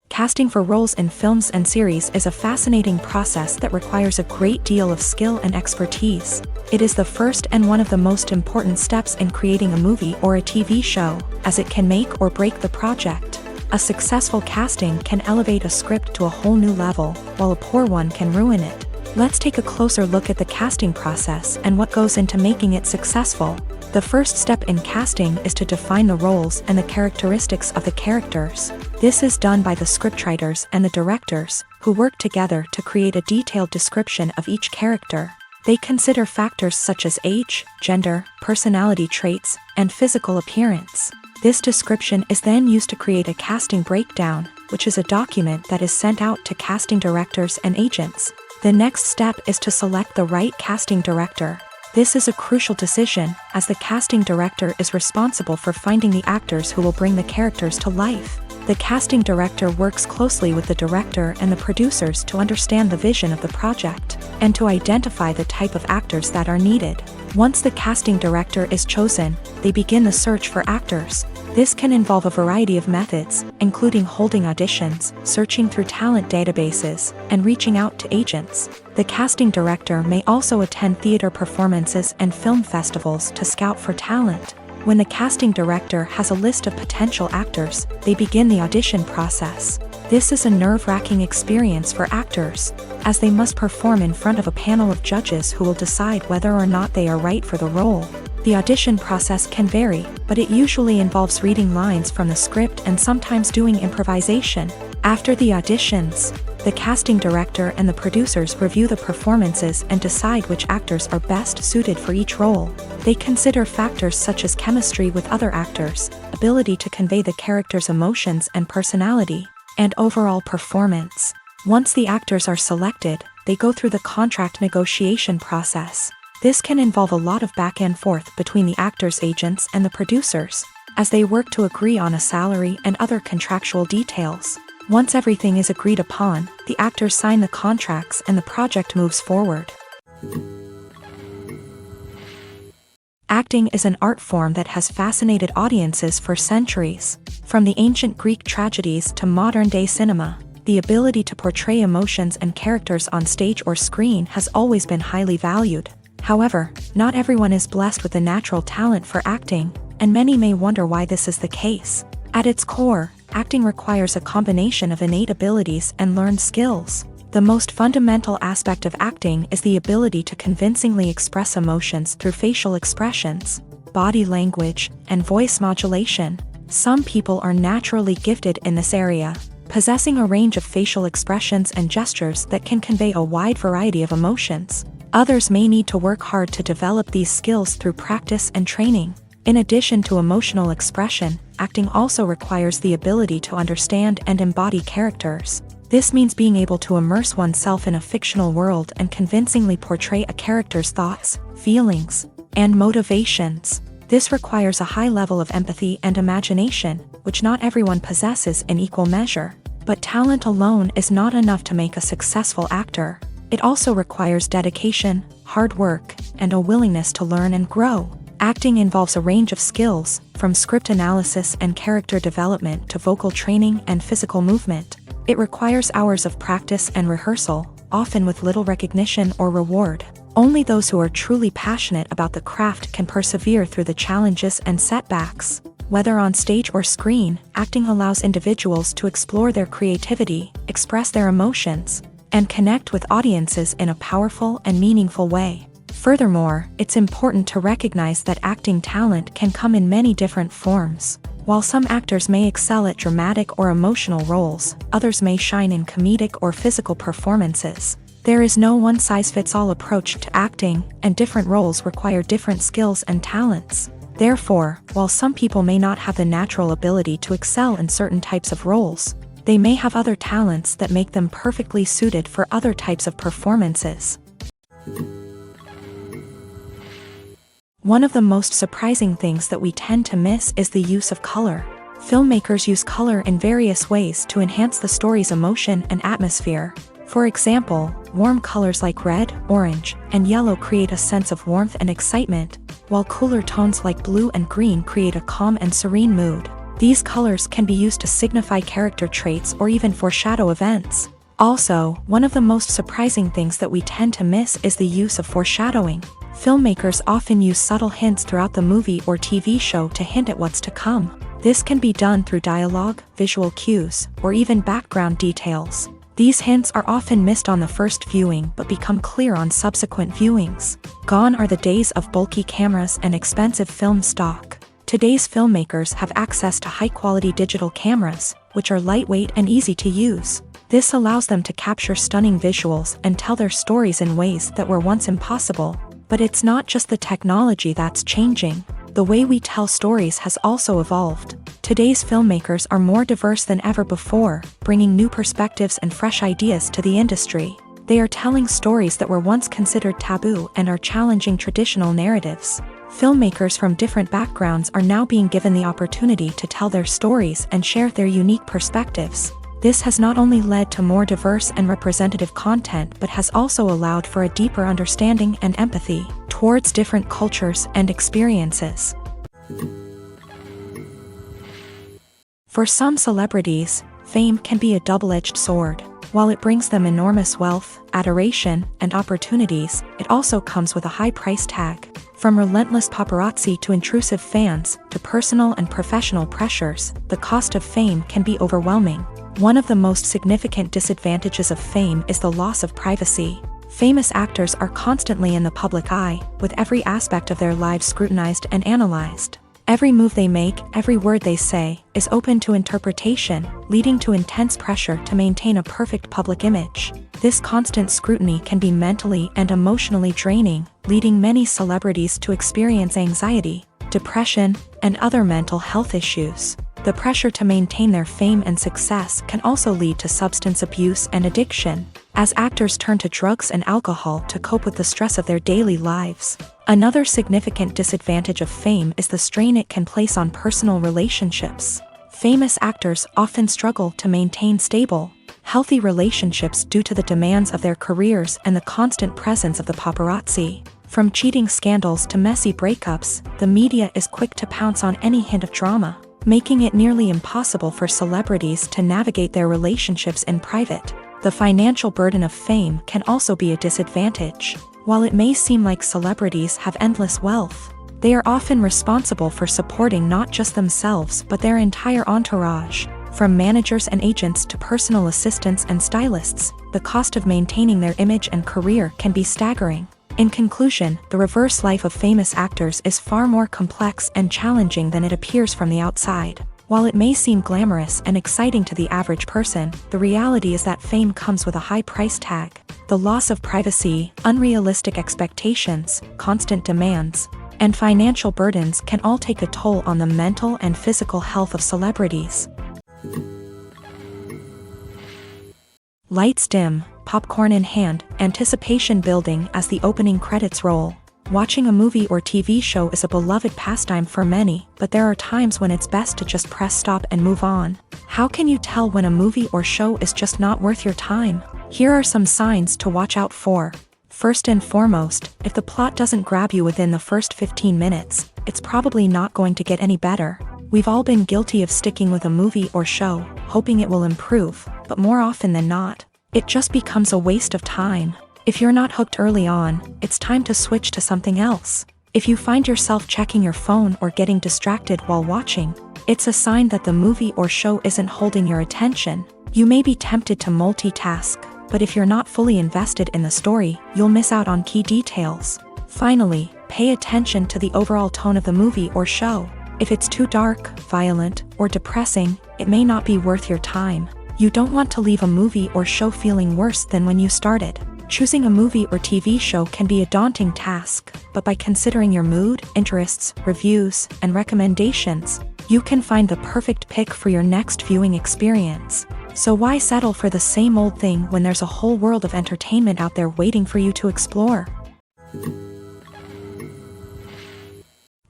Casting for roles in films and series is a fascinating process that requires a great deal of skill and expertise. It is the first and one of the most important steps in creating a movie or a TV show, as it can make or break the project. A successful casting can elevate a script to a whole new level, while a poor one can ruin it. Let's take a closer look at the casting process and what goes into making it successful. The first step in casting is to define the roles and the characteristics of the characters. This is done by the scriptwriters and the directors, who work together to create a detailed description of each character. They consider factors such as age, gender, personality traits, and physical appearance. This description is then used to create a casting breakdown, which is a document that is sent out to casting directors and agents. The next step is to select the right casting director. This is a crucial decision, as the casting director is responsible for finding the actors who will bring the characters to life. The casting director works closely with the director and the producers to understand the vision of the project, and to identify the type of actors that are needed. Once the casting director is chosen, they begin the search for actors. This can involve a variety of methods, including holding auditions, searching through talent databases, and reaching out to agents. The casting director may also attend theater performances and film festivals to scout for talent. When the casting director has a list of potential actors, they begin the audition process. This is a nerve-wracking experience for actors, as they must perform in front of a panel of judges who will decide whether or not they are right for the role. The audition process can vary, but it usually involves reading lines from the script and sometimes doing improvisation. After the auditions, the casting director and the producers review the performances and decide which actors are best suited for each role. They consider factors such as chemistry with other actors, ability to convey the character's emotions and personality, and overall performance. Once the actors are selected, they go through the contract negotiation process. This can involve a lot of back and forth between the actors' agents and the producers, as they work to agree on a salary and other contractual details. Once everything is agreed upon, the actors sign the contracts and the project moves forward. Acting is an art form that has fascinated audiences for centuries. From the ancient Greek tragedies to modern-day cinema, the ability to portray emotions and characters on stage or screen has always been highly valued. However, not everyone is blessed with a natural talent for acting, and many may wonder why this is the case. At its core, acting requires a combination of innate abilities and learned skills. The most fundamental aspect of acting is the ability to convincingly express emotions through facial expressions, body language, and voice modulation. Some people are naturally gifted in this area, possessing a range of facial expressions and gestures that can convey a wide variety of emotions. Others may need to work hard to develop these skills through practice and training. In addition to emotional expression, acting also requires the ability to understand and embody characters. This means being able to immerse oneself in a fictional world and convincingly portray a character's thoughts, feelings, and motivations. This requires a high level of empathy and imagination, which not everyone possesses in equal measure. But talent alone is not enough to make a successful actor. It also requires dedication, hard work, and a willingness to learn and grow. Acting involves a range of skills, from script analysis and character development to vocal training and physical movement. It requires hours of practice and rehearsal, often with little recognition or reward. Only those who are truly passionate about the craft can persevere through the challenges and setbacks. Whether on stage or screen, acting allows individuals to explore their creativity, express their emotions, and connect with audiences in a powerful and meaningful way. Furthermore, it's important to recognize that acting talent can come in many different forms. While some actors may excel at dramatic or emotional roles, others may shine in comedic or physical performances. There is no one-size-fits-all approach to acting, and different roles require different skills and talents. Therefore, while some people may not have the natural ability to excel in certain types of roles, they may have other talents that make them perfectly suited for other types of performances. One of the most surprising things that we tend to miss is the use of color. Filmmakers use color in various ways to enhance the story's emotion and atmosphere. For example, warm colors like red, orange, and yellow create a sense of warmth and excitement, while cooler tones like blue and green create a calm and serene mood. These colors can be used to signify character traits or even foreshadow events. Also, one of the most surprising things that we tend to miss is the use of foreshadowing. Filmmakers often use subtle hints throughout the movie or TV show to hint at what's to come. This can be done through dialogue, visual cues, or even background details. These hints are often missed on the first viewing but become clear on subsequent viewings. Gone are the days of bulky cameras and expensive film stock. Today's filmmakers have access to high-quality digital cameras, which are lightweight and easy to use. This allows them to capture stunning visuals and tell their stories in ways that were once impossible. But it's not just the technology that's changing. The way we tell stories has also evolved. Today's filmmakers are more diverse than ever before, bringing new perspectives and fresh ideas to the industry. They are telling stories that were once considered taboo and are challenging traditional narratives. Filmmakers from different backgrounds are now being given the opportunity to tell their stories and share their unique perspectives. This has not only led to more diverse and representative content but has also allowed for a deeper understanding and empathy towards different cultures and experiences. For some celebrities, fame can be a double-edged sword. While it brings them enormous wealth, adoration, and opportunities, it also comes with a high price tag. From relentless paparazzi to intrusive fans, to personal and professional pressures, the cost of fame can be overwhelming. One of the most significant disadvantages of fame is the loss of privacy. Famous actors are constantly in the public eye, with every aspect of their lives scrutinized and analyzed. Every move they make, every word they say, is open to interpretation, leading to intense pressure to maintain a perfect public image. This constant scrutiny can be mentally and emotionally draining, leading many celebrities to experience anxiety, depression, and other mental health issues. The pressure to maintain their fame and success can also lead to substance abuse and addiction, as actors turn to drugs and alcohol to cope with the stress of their daily lives. Another significant disadvantage of fame is the strain it can place on personal relationships. Famous actors often struggle to maintain stable, healthy relationships due to the demands of their careers and the constant presence of the paparazzi. From cheating scandals to messy breakups, the media is quick to pounce on any hint of drama, making it nearly impossible for celebrities to navigate their relationships in private. The financial burden of fame can also be a disadvantage. While it may seem like celebrities have endless wealth, they are often responsible for supporting not just themselves but their entire entourage. From managers and agents to personal assistants and stylists, the cost of maintaining their image and career can be staggering. In conclusion, the reverse life of famous actors is far more complex and challenging than it appears from the outside. While it may seem glamorous and exciting to the average person, the reality is that fame comes with a high price tag. The loss of privacy, unrealistic expectations, constant demands, and financial burdens can all take a toll on the mental and physical health of celebrities. Lights dim, popcorn in hand, anticipation building as the opening credits roll. Watching a movie or TV show is a beloved pastime for many, but there are times when it's best to just press stop and move on. How can you tell when a movie or show is just not worth your time? Here are some signs to watch out for. First and foremost, if the plot doesn't grab you within the first 15 minutes, it's probably not going to get any better. We've all been guilty of sticking with a movie or show, hoping it will improve, but more often than not, it just becomes a waste of time. If you're not hooked early on, it's time to switch to something else. If you find yourself checking your phone or getting distracted while watching, it's a sign that the movie or show isn't holding your attention. You may be tempted to multitask, but if you're not fully invested in the story, you'll miss out on key details. Finally, pay attention to the overall tone of the movie or show. If it's too dark, violent, or depressing, it may not be worth your time. You don't want to leave a movie or show feeling worse than when you started. Choosing a movie or TV show can be a daunting task, but by considering your mood, interests, reviews, and recommendations, you can find the perfect pick for your next viewing experience. So why settle for the same old thing when there's a whole world of entertainment out there waiting for you to explore?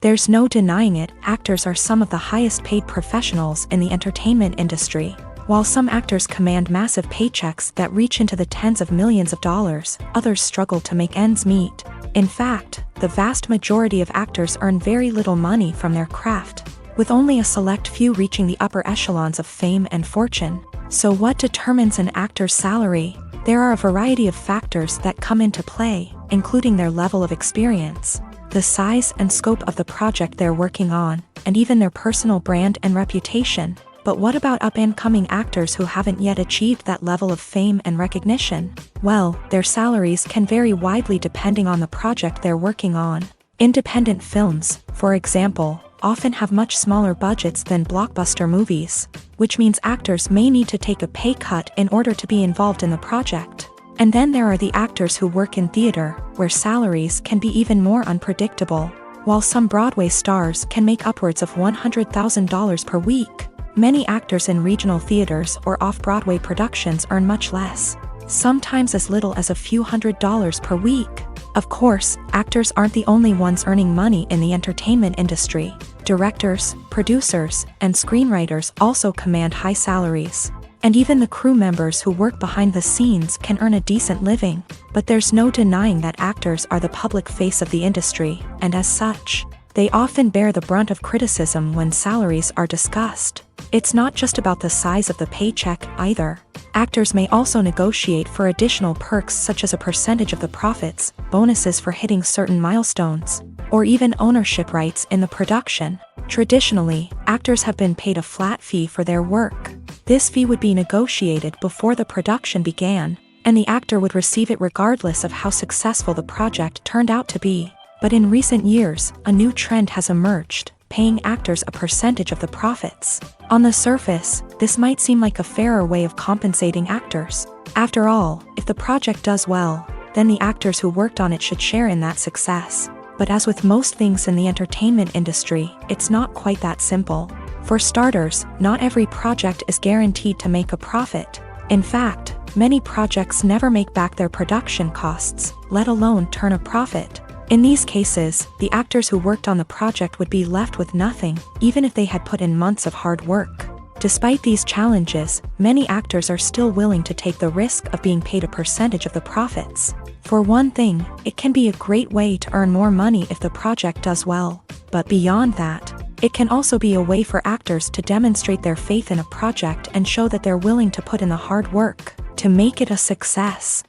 There's no denying it, actors are some of the highest paid professionals in the entertainment industry. While some actors command massive paychecks that reach into the tens of millions of dollars, others struggle to make ends meet. In fact, the vast majority of actors earn very little money from their craft, with only a select few reaching the upper echelons of fame and fortune. So what determines an actor's salary? There are a variety of factors that come into play, including their level of experience, the size and scope of the project they're working on, and even their personal brand and reputation. But what about up-and-coming actors who haven't yet achieved that level of fame and recognition? Well, their salaries can vary widely depending on the project they're working on. Independent films, for example, often have much smaller budgets than blockbuster movies, which means actors may need to take a pay cut in order to be involved in the project. And then there are the actors who work in theater, where salaries can be even more unpredictable. While some Broadway stars can make upwards of $100,000 per week, many actors in regional theaters or off-Broadway productions earn much less, sometimes as little as a few $100s per week. Of course, actors aren't the only ones earning money in the entertainment industry. Directors, producers, and screenwriters also command high salaries. And even the crew members who work behind the scenes can earn a decent living. But there's no denying that actors are the public face of the industry, and as such, they often bear the brunt of criticism when salaries are discussed. It's not just about the size of the paycheck, either. Actors may also negotiate for additional perks such as a percentage of the profits, bonuses for hitting certain milestones, or even ownership rights in the production. Traditionally, actors have been paid a flat fee for their work. This fee would be negotiated before the production began, and the actor would receive it regardless of how successful the project turned out to be. But in recent years, a new trend has emerged, paying actors a percentage of the profits. On the surface, this might seem like a fairer way of compensating actors. After all, if the project does well, then the actors who worked on it should share in that success. But as with most things in the entertainment industry, it's not quite that simple. For starters, not every project is guaranteed to make a profit. In fact, many projects never make back their production costs, let alone turn a profit. In these cases, the actors who worked on the project would be left with nothing, even if they had put in months of hard work. Despite these challenges, many actors are still willing to take the risk of being paid a percentage of the profits. For one thing, it can be a great way to earn more money if the project does well. But beyond that, it can also be a way for actors to demonstrate their faith in a project and show that they're willing to put in the hard work to make it a success.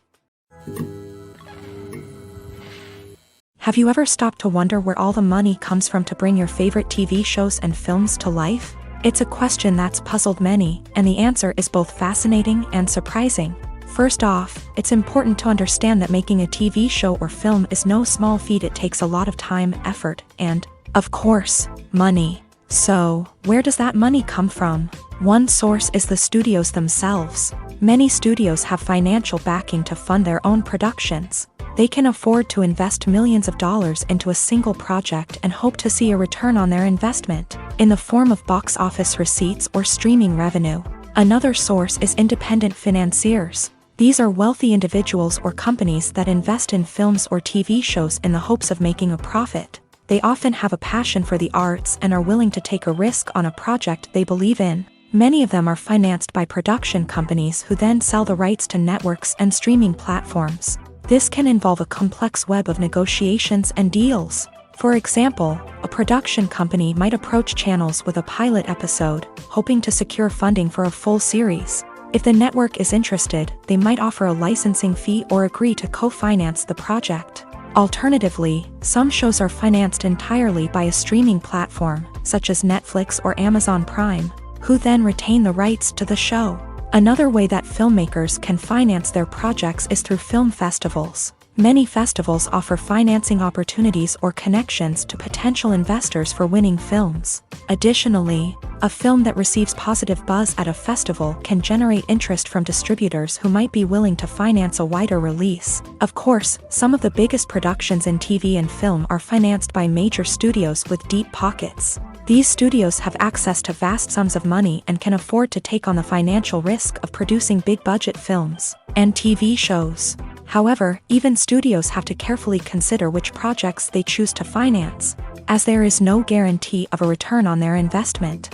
Have you ever stopped to wonder where all the money comes from to bring your favorite TV shows and films to life? It's a question that's puzzled many, and the answer is both fascinating and surprising. First off, it's important to understand that making a TV show or film is no small feat. It takes a lot of time, effort, and, of course, money. So, where does that money come from? One source is the studios themselves. Many studios have financial backing to fund their own productions. They can afford to invest millions of dollars into a single project and hope to see a return on their investment, in the form of box office receipts or streaming revenue. Another source is independent financiers. These are wealthy individuals or companies that invest in films or TV shows in the hopes of making a profit. They often have a passion for the arts and are willing to take a risk on a project they believe in. Many of them are financed by production companies who then sell the rights to networks and streaming platforms. This can involve a complex web of negotiations and deals. For example, a production company might approach channels with a pilot episode, hoping to secure funding for a full series. If the network is interested, they might offer a licensing fee or agree to co-finance the project. Alternatively, some shows are financed entirely by a streaming platform, such as Netflix or Amazon Prime, who then retain the rights to the show. Another way that filmmakers can finance their projects is through film festivals. Many festivals offer financing opportunities or connections to potential investors for winning films. Additionally, a film that receives positive buzz at a festival can generate interest from distributors who might be willing to finance a wider release. Of course, some of the biggest productions in TV and film are financed by major studios with deep pockets. These studios have access to vast sums of money and can afford to take on the financial risk of producing big-budget films and TV shows. However, even studios have to carefully consider which projects they choose to finance, as there is no guarantee of a return on their investment.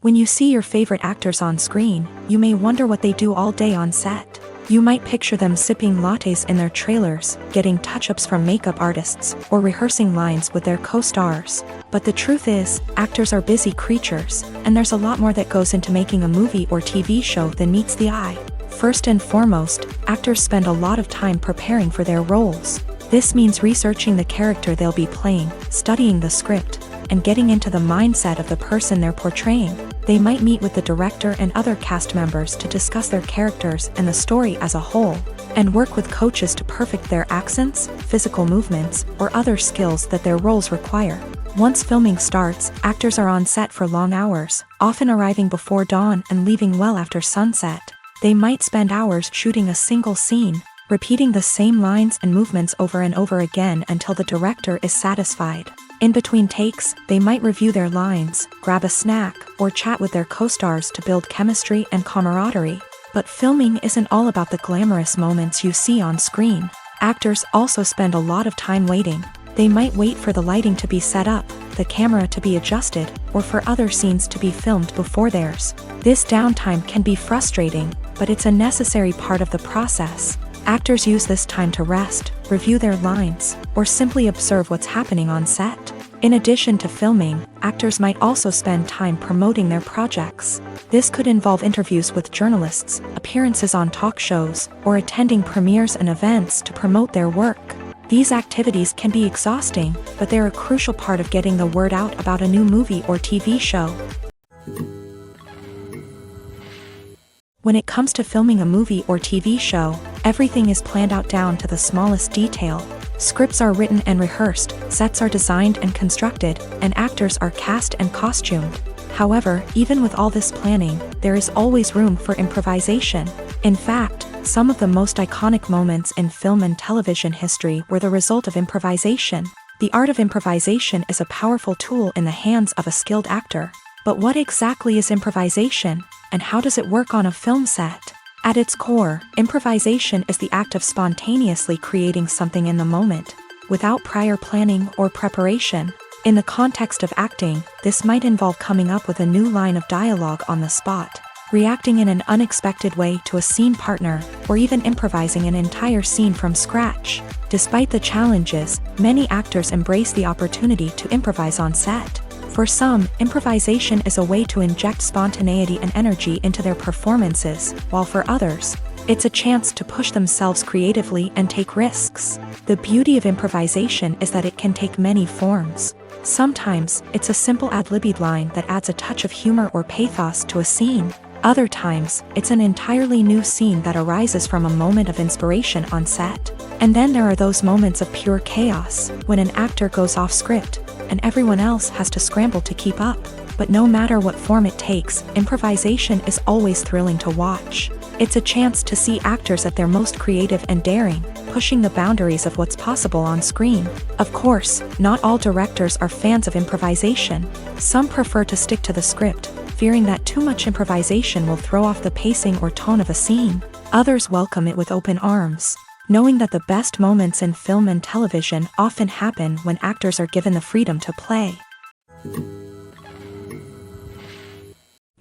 When you see your favorite actors on screen, you may wonder what they do all day on set. You might picture them sipping lattes in their trailers, getting touch-ups from makeup artists, or rehearsing lines with their co-stars. But the truth is, actors are busy creatures, and there's a lot more that goes into making a movie or TV show than meets the eye. First and foremost, actors spend a lot of time preparing for their roles. This means researching the character they'll be playing, studying the script, and getting into the mindset of the person they're portraying. They might meet with the director and other cast members to discuss their characters and the story as a whole, and work with coaches to perfect their accents, physical movements, or other skills that their roles require. Once filming starts, actors are on set for long hours, often arriving before dawn and leaving well after sunset. They might spend hours shooting a single scene, repeating the same lines and movements over and over again until the director is satisfied. In between takes, they might review their lines, grab a snack, or chat with their co-stars to build chemistry and camaraderie. But filming isn't all about the glamorous moments you see on screen. Actors also spend a lot of time waiting. They might wait for the lighting to be set up, the camera to be adjusted, or for other scenes to be filmed before theirs. This downtime can be frustrating, but it's a necessary part of the process. Actors use this time to rest, review their lines, or simply observe what's happening on set. In addition to filming, actors might also spend time promoting their projects. This could involve interviews with journalists, appearances on talk shows, or attending premieres and events to promote their work. These activities can be exhausting, but they're a crucial part of getting the word out about a new movie or TV show. When it comes to filming a movie or TV show, everything is planned out down to the smallest detail. Scripts are written and rehearsed, sets are designed and constructed, and actors are cast and costumed. However, even with all this planning, there is always room for improvisation. In fact, some of the most iconic moments in film and television history were the result of improvisation. The art of improvisation is a powerful tool in the hands of a skilled actor. But what exactly is improvisation, and how does it work on a film set? At its core, improvisation is the act of spontaneously creating something in the moment, without prior planning or preparation. In the context of acting, this might involve coming up with a new line of dialogue on the spot, reacting in an unexpected way to a scene partner, or even improvising an entire scene from scratch. Despite the challenges, many actors embrace the opportunity to improvise on set. For some, improvisation is a way to inject spontaneity and energy into their performances, while for others, it's a chance to push themselves creatively and take risks. The beauty of improvisation is that it can take many forms. Sometimes, it's a simple ad-libbed line that adds a touch of humor or pathos to a scene. Other times, it's an entirely new scene that arises from a moment of inspiration on set. And then there are those moments of pure chaos, when an actor goes off script, and everyone else has to scramble to keep up. But no matter what form it takes, improvisation is always thrilling to watch. It's a chance to see actors at their most creative and daring, pushing the boundaries of what's possible on screen. Of course, not all directors are fans of improvisation. Some prefer to stick to the script, fearing that too much improvisation will throw off the pacing or tone of a scene. Others welcome it with open arms, knowing that the best moments in film and television often happen when actors are given the freedom to play.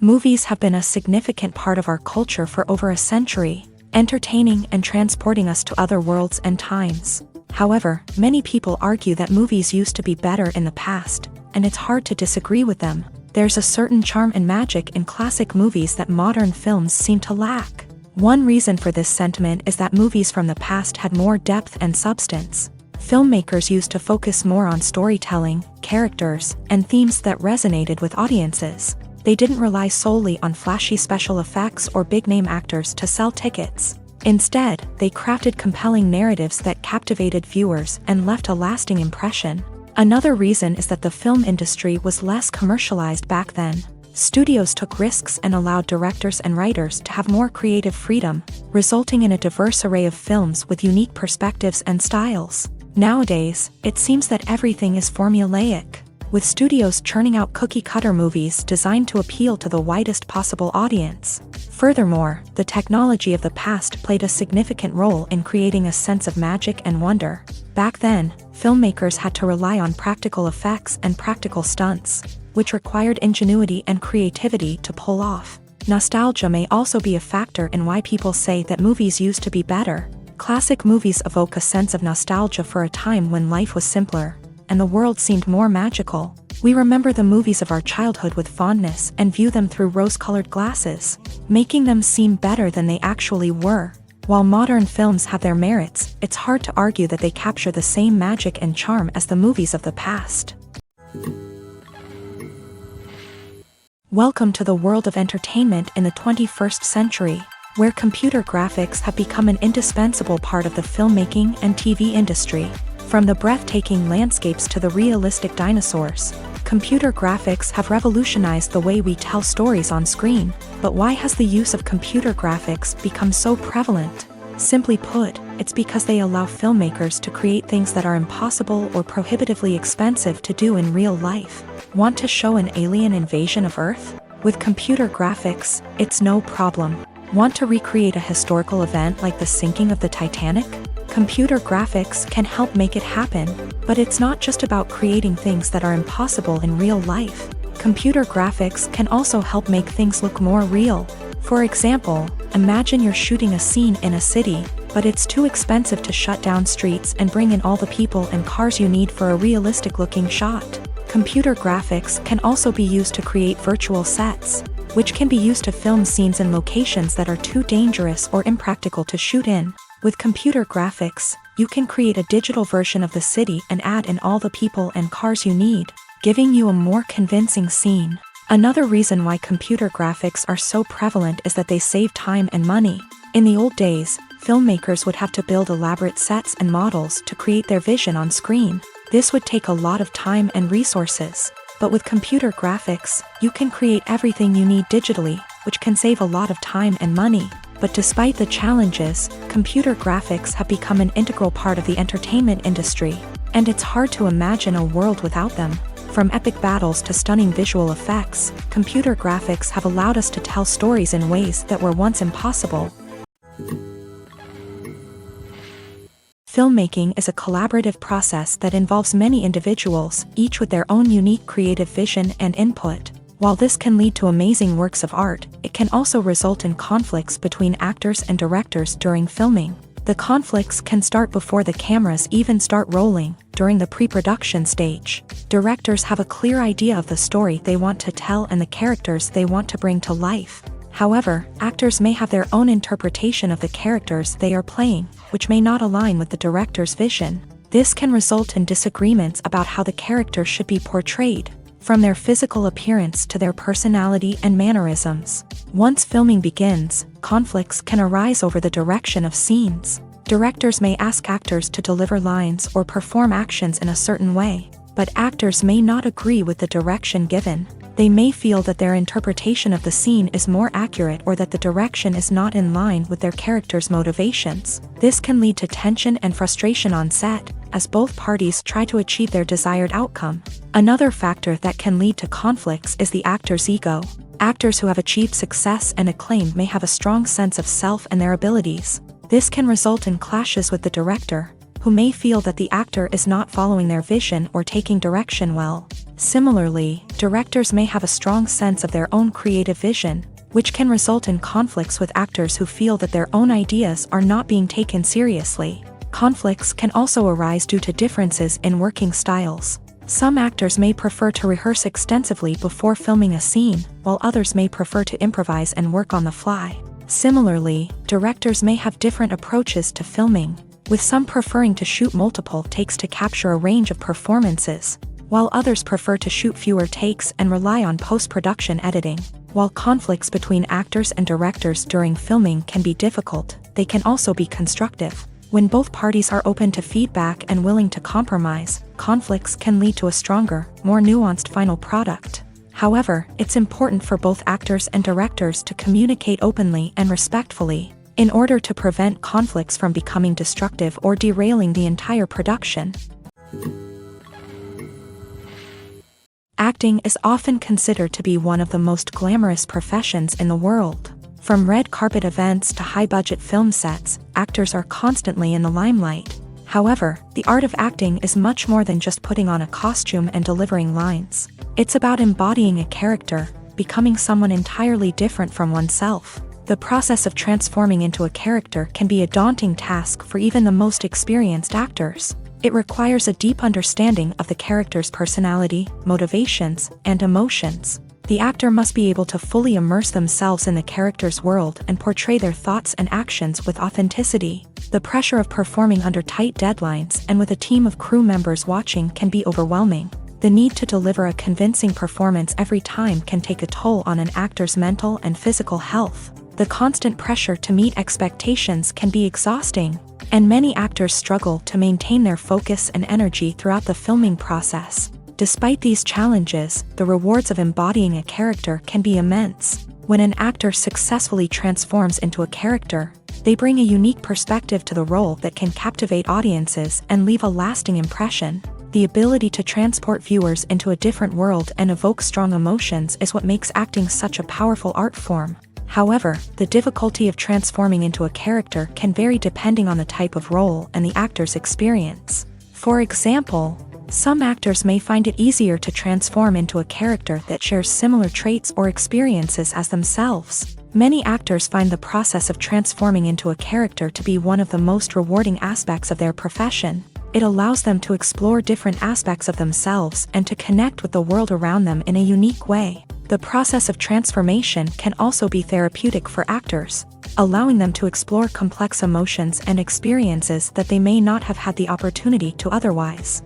Movies have been a significant part of our culture for over a century, entertaining and transporting us to other worlds and times. However, many people argue that movies used to be better in the past, and it's hard to disagree with them. There's a certain charm and magic in classic movies that modern films seem to lack. One reason for this sentiment is that movies from the past had more depth and substance. Filmmakers used to focus more on storytelling, characters, and themes that resonated with audiences. They didn't rely solely on flashy special effects or big-name actors to sell tickets. Instead, they crafted compelling narratives that captivated viewers and left a lasting impression. Another reason is that the film industry was less commercialized back then. Studios took risks and allowed directors and writers to have more creative freedom, resulting in a diverse array of films with unique perspectives and styles. Nowadays, it seems that everything is formulaic, with studios churning out cookie-cutter movies designed to appeal to the widest possible audience. Furthermore, the technology of the past played a significant role in creating a sense of magic and wonder. Back then, filmmakers had to rely on practical effects and practical stunts, which required ingenuity and creativity to pull off. Nostalgia may also be a factor in why people say that movies used to be better. Classic movies evoke a sense of nostalgia for a time when life was simpler, and the world seemed more magical. We remember the movies of our childhood with fondness and view them through rose-colored glasses, making them seem better than they actually were. While modern films have their merits, it's hard to argue that they capture the same magic and charm as the movies of the past. Welcome to the world of entertainment in the 21st century, where computer graphics have become an indispensable part of the filmmaking and TV industry. From the breathtaking landscapes to the realistic dinosaurs, computer graphics have revolutionized the way we tell stories on screen. But why has the use of computer graphics become so prevalent? Simply put, it's because they allow filmmakers to create things that are impossible or prohibitively expensive to do in real life. Want to show an alien invasion of Earth? With computer graphics, it's no problem. Want to recreate a historical event like the sinking of the Titanic? Computer graphics can help make it happen. But it's not just about creating things that are impossible in real life. Computer graphics can also help make things look more real. For example, imagine you're shooting a scene in a city, but it's too expensive to shut down streets and bring in all the people and cars you need for a realistic-looking shot. Computer graphics can also be used to create virtual sets, which can be used to film scenes in locations that are too dangerous or impractical to shoot in. With computer graphics, you can create a digital version of the city and add in all the people and cars you need, giving you a more convincing scene. Another reason why computer graphics are so prevalent is that they save time and money. In the old days, filmmakers would have to build elaborate sets and models to create their vision on screen. This would take a lot of time and resources. But with computer graphics, you can create everything you need digitally, which can save a lot of time and money. But despite the challenges, computer graphics have become an integral part of the entertainment industry, and it's hard to imagine a world without them. From epic battles to stunning visual effects, computer graphics have allowed us to tell stories in ways that were once impossible. Filmmaking is a collaborative process that involves many individuals, each with their own unique creative vision and input. While this can lead to amazing works of art, it can also result in conflicts between actors and directors during filming. The conflicts can start before the cameras even start rolling, during the pre-production stage. Directors have a clear idea of the story they want to tell and the characters they want to bring to life. However, actors may have their own interpretation of the characters they are playing, which may not align with the director's vision. This can result in disagreements about how the character should be portrayed, from their physical appearance to their personality and mannerisms. Once filming begins, conflicts can arise over the direction of scenes. Directors may ask actors to deliver lines or perform actions in a certain way, but actors may not agree with the direction given. They may feel that their interpretation of the scene is more accurate or that the direction is not in line with their character's motivations. This can lead to tension and frustration on set, as both parties try to achieve their desired outcome. Another factor that can lead to conflicts is the actor's ego. Actors who have achieved success and acclaim may have a strong sense of self and their abilities. This can result in clashes with the director, who may feel that the actor is not following their vision or taking direction well. Similarly, directors may have a strong sense of their own creative vision, which can result in conflicts with actors who feel that their own ideas are not being taken seriously. Conflicts can also arise due to differences in working styles. Some actors may prefer to rehearse extensively before filming a scene, while others may prefer to improvise and work on the fly. Similarly, directors may have different approaches to filming, with some preferring to shoot multiple takes to capture a range of performances, while others prefer to shoot fewer takes and rely on post-production editing. While conflicts between actors and directors during filming can be difficult, they can also be constructive. When both parties are open to feedback and willing to compromise, conflicts can lead to a stronger, more nuanced final product. However, it's important for both actors and directors to communicate openly and respectfully, in order to prevent conflicts from becoming destructive or derailing the entire production. Acting is often considered to be one of the most glamorous professions in the world. From red carpet events to high-budget film sets, actors are constantly in the limelight. However, the art of acting is much more than just putting on a costume and delivering lines. It's about embodying a character, becoming someone entirely different from oneself. The process of transforming into a character can be a daunting task for even the most experienced actors. It requires a deep understanding of the character's personality, motivations, and emotions. The actor must be able to fully immerse themselves in the character's world and portray their thoughts and actions with authenticity. The pressure of performing under tight deadlines and with a team of crew members watching can be overwhelming. The need to deliver a convincing performance every time can take a toll on an actor's mental and physical health. The constant pressure to meet expectations can be exhausting, and many actors struggle to maintain their focus and energy throughout the filming process. Despite these challenges, the rewards of embodying a character can be immense. When an actor successfully transforms into a character, they bring a unique perspective to the role that can captivate audiences and leave a lasting impression. The ability to transport viewers into a different world and evoke strong emotions is what makes acting such a powerful art form. However, the difficulty of transforming into a character can vary depending on the type of role and the actor's experience. For example, some actors may find it easier to transform into a character that shares similar traits or experiences as themselves. Many actors find the process of transforming into a character to be one of the most rewarding aspects of their profession. It allows them to explore different aspects of themselves and to connect with the world around them in a unique way. The process of transformation can also be therapeutic for actors, allowing them to explore complex emotions and experiences that they may not have had the opportunity to otherwise.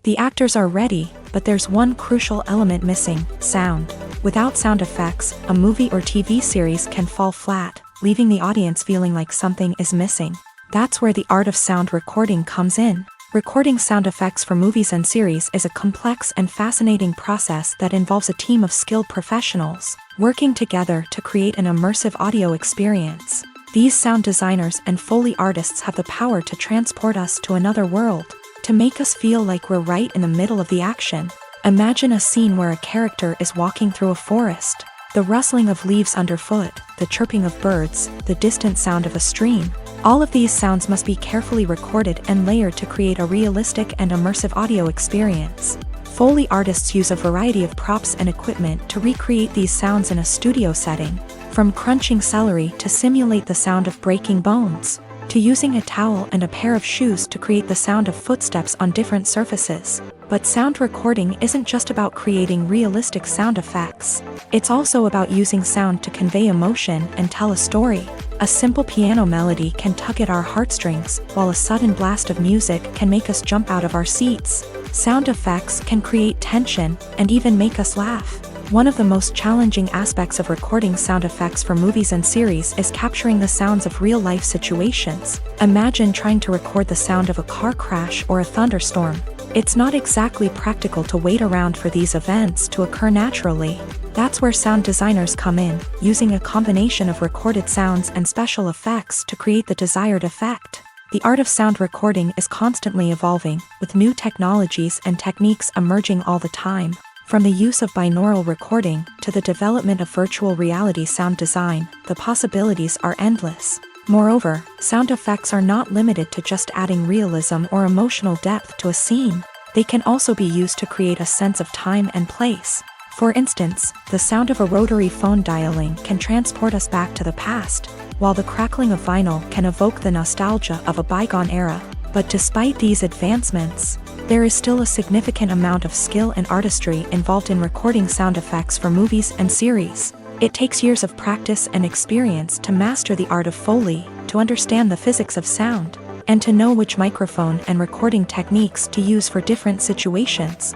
The actors are ready, but there's one crucial element missing: sound. Without sound effects, a movie or TV series can fall flat, leaving the audience feeling like something is missing. That's where the art of sound recording comes in. Recording sound effects for movies and series is a complex and fascinating process that involves a team of skilled professionals working together to create an immersive audio experience. These sound designers and Foley artists have the power to transport us to another world, to make us feel like we're right in the middle of the action. Imagine a scene where a character is walking through a forest. The rustling of leaves underfoot, the chirping of birds, the distant sound of a stream. All of these sounds must be carefully recorded and layered to create a realistic and immersive audio experience. Foley artists use a variety of props and equipment to recreate these sounds in a studio setting, from crunching celery to simulate the sound of breaking bones, to using a towel and a pair of shoes to create the sound of footsteps on different surfaces. But sound recording isn't just about creating realistic sound effects. It's also about using sound to convey emotion and tell a story. A simple piano melody can tug at our heartstrings, while a sudden blast of music can make us jump out of our seats. Sound effects can create tension and even make us laugh. One of the most challenging aspects of recording sound effects for movies and series is capturing the sounds of real-life situations. Imagine trying to record the sound of a car crash or a thunderstorm. It's not exactly practical to wait around for these events to occur naturally. That's where sound designers come in, using a combination of recorded sounds and special effects to create the desired effect. The art of sound recording is constantly evolving, with new technologies and techniques emerging all the time. From the use of binaural recording to the development of virtual reality sound design, the possibilities are endless. Moreover, sound effects are not limited to just adding realism or emotional depth to a scene. They can also be used to create a sense of time and place. For instance, the sound of a rotary phone dialing can transport us back to the past, while the crackling of vinyl can evoke the nostalgia of a bygone era. But despite these advancements, there is still a significant amount of skill and artistry involved in recording sound effects for movies and series. It takes years of practice and experience to master the art of Foley, to understand the physics of sound, and to know which microphone and recording techniques to use for different situations.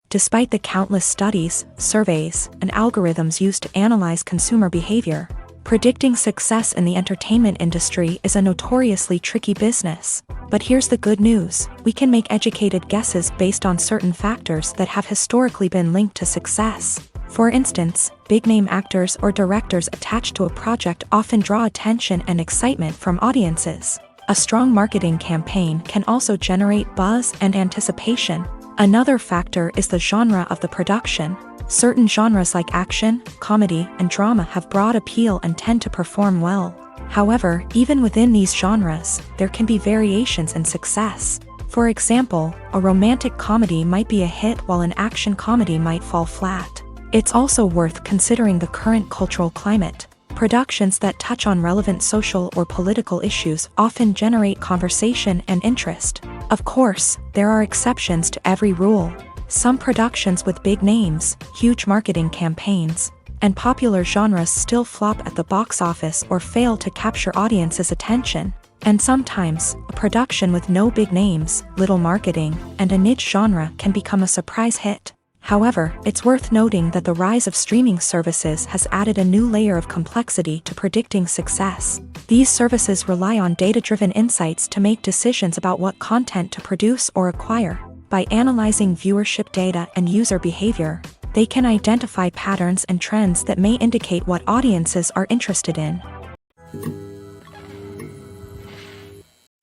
Despite the countless studies, surveys, and algorithms used to analyze consumer behavior, predicting success in the entertainment industry is a notoriously tricky business. But here's the good news: we can make educated guesses based on certain factors that have historically been linked to success. For instance, big-name actors or directors attached to a project often draw attention and excitement from audiences. A strong marketing campaign can also generate buzz and anticipation. Another factor is the genre of the production. Certain genres like action, comedy, and drama have broad appeal and tend to perform well. However, even within these genres, there can be variations in success. For example, a romantic comedy might be a hit while an action comedy might fall flat. It's also worth considering the current cultural climate. Productions that touch on relevant social or political issues often generate conversation and interest. Of course, there are exceptions to every rule. Some productions with big names, huge marketing campaigns, and popular genres still flop at the box office or fail to capture audiences' attention. And sometimes, a production with no big names, little marketing, and a niche genre can become a surprise hit. However, it's worth noting that the rise of streaming services has added a new layer of complexity to predicting success. These services rely on data-driven insights to make decisions about what content to produce or acquire. By analyzing viewership data and user behavior, they can identify patterns and trends that may indicate what audiences are interested in.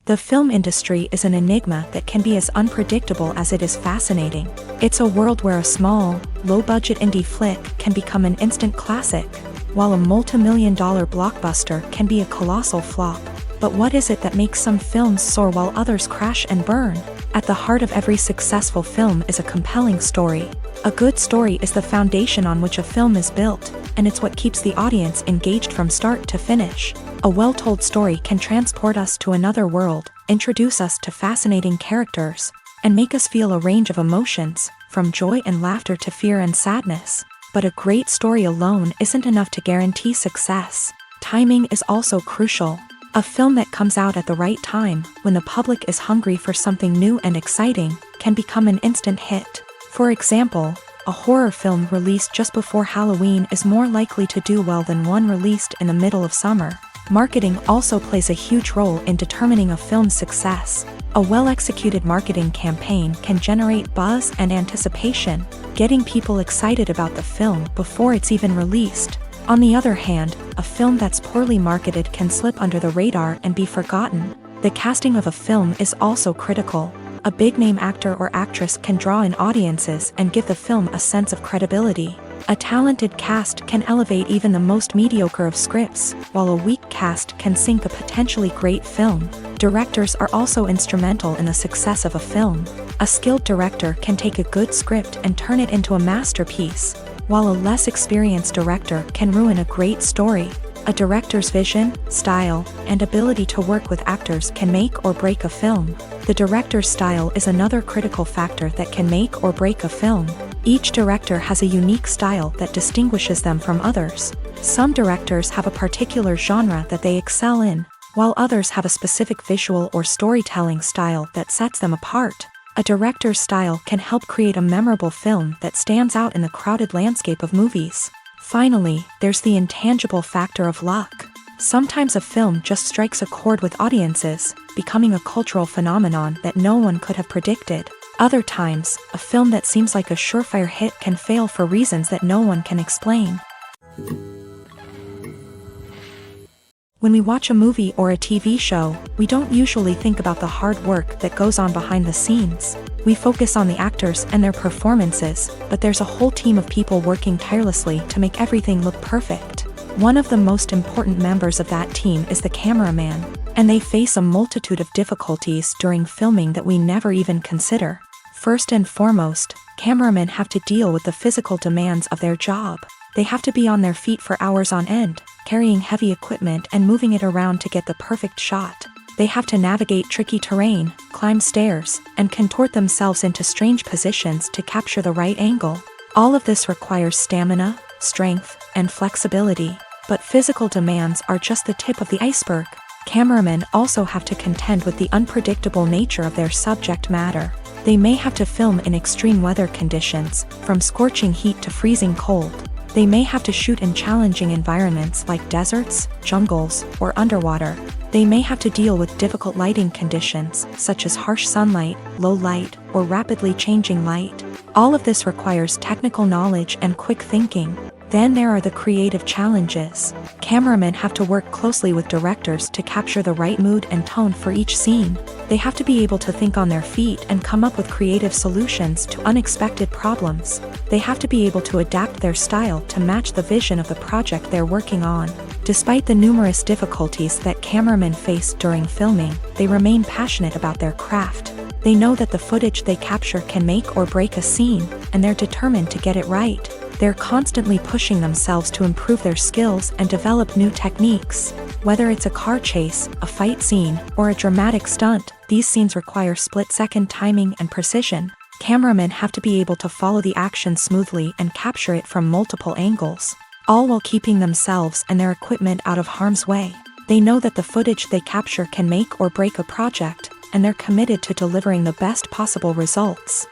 The film industry is an enigma that can be as unpredictable as it is fascinating. It's a world where a small, low-budget indie flick can become an instant classic, while a multi-million-dollar blockbuster can be a colossal flop. But what is it that makes some films soar while others crash and burn? At the heart of every successful film is a compelling story. A good story is the foundation on which a film is built, and it's what keeps the audience engaged from start to finish. A well-told story can transport us to another world, introduce us to fascinating characters, and make us feel a range of emotions, from joy and laughter to fear and sadness. But a great story alone isn't enough to guarantee success. Timing is also crucial. A film that comes out at the right time, when the public is hungry for something new and exciting, can become an instant hit. For example, a horror film released just before Halloween is more likely to do well than one released in the middle of summer. Marketing also plays a huge role in determining a film's success. A well-executed marketing campaign can generate buzz and anticipation, getting people excited about the film before it's even released. On the other hand, a film that's poorly marketed can slip under the radar and be forgotten. The casting of a film is also critical. A big-name actor or actress can draw in audiences and give the film a sense of credibility. A talented cast can elevate even the most mediocre of scripts, while a weak cast can sink a potentially great film. Directors are also instrumental in the success of a film. A skilled director can take a good script and turn it into a masterpiece, while a less experienced director can ruin a great story. A director's vision, style, and ability to work with actors can make or break a film. The director's style is another critical factor that can make or break a film. Each director has a unique style that distinguishes them from others. Some directors have a particular genre that they excel in, while others have a specific visual or storytelling style that sets them apart. A director's style can help create a memorable film that stands out in the crowded landscape of movies. Finally, there's the intangible factor of luck. Sometimes a film just strikes a chord with audiences, becoming a cultural phenomenon that no one could have predicted. Other times, a film that seems like a surefire hit can fail for reasons that no one can explain. When we watch a movie or a TV show, we don't usually think about the hard work that goes on behind the scenes. We focus on the actors and their performances, but there's a whole team of people working tirelessly to make everything look perfect. One of the most important members of that team is the cameraman, and they face a multitude of difficulties during filming that we never even consider. First and foremost, cameramen have to deal with the physical demands of their job. They have to be on their feet for hours on end, carrying heavy equipment and moving it around to get the perfect shot. They have to navigate tricky terrain, climb stairs, and contort themselves into strange positions to capture the right angle. All of this requires stamina, strength, and flexibility. But physical demands are just the tip of the iceberg. Cameramen also have to contend with the unpredictable nature of their subject matter. They may have to film in extreme weather conditions, from scorching heat to freezing cold. They may have to shoot in challenging environments like deserts, jungles, or underwater. They may have to deal with difficult lighting conditions, such as harsh sunlight, low light, or rapidly changing light. All of this requires technical knowledge and quick thinking. Then there are the creative challenges. Cameramen have to work closely with directors to capture the right mood and tone for each scene. They have to be able to think on their feet and come up with creative solutions to unexpected problems. They have to be able to adapt their style to match the vision of the project they're working on. Despite the numerous difficulties that cameramen face during filming, they remain passionate about their craft. They know that the footage they capture can make or break a scene, and they're determined to get it right. They're constantly pushing themselves to improve their skills and develop new techniques. Whether it's a car chase, a fight scene, or a dramatic stunt, these scenes require split-second timing and precision. Cameramen have to be able to follow the action smoothly and capture it from multiple angles, all while keeping themselves and their equipment out of harm's way. They know that the footage they capture can make or break a project, and they're committed to delivering the best possible results.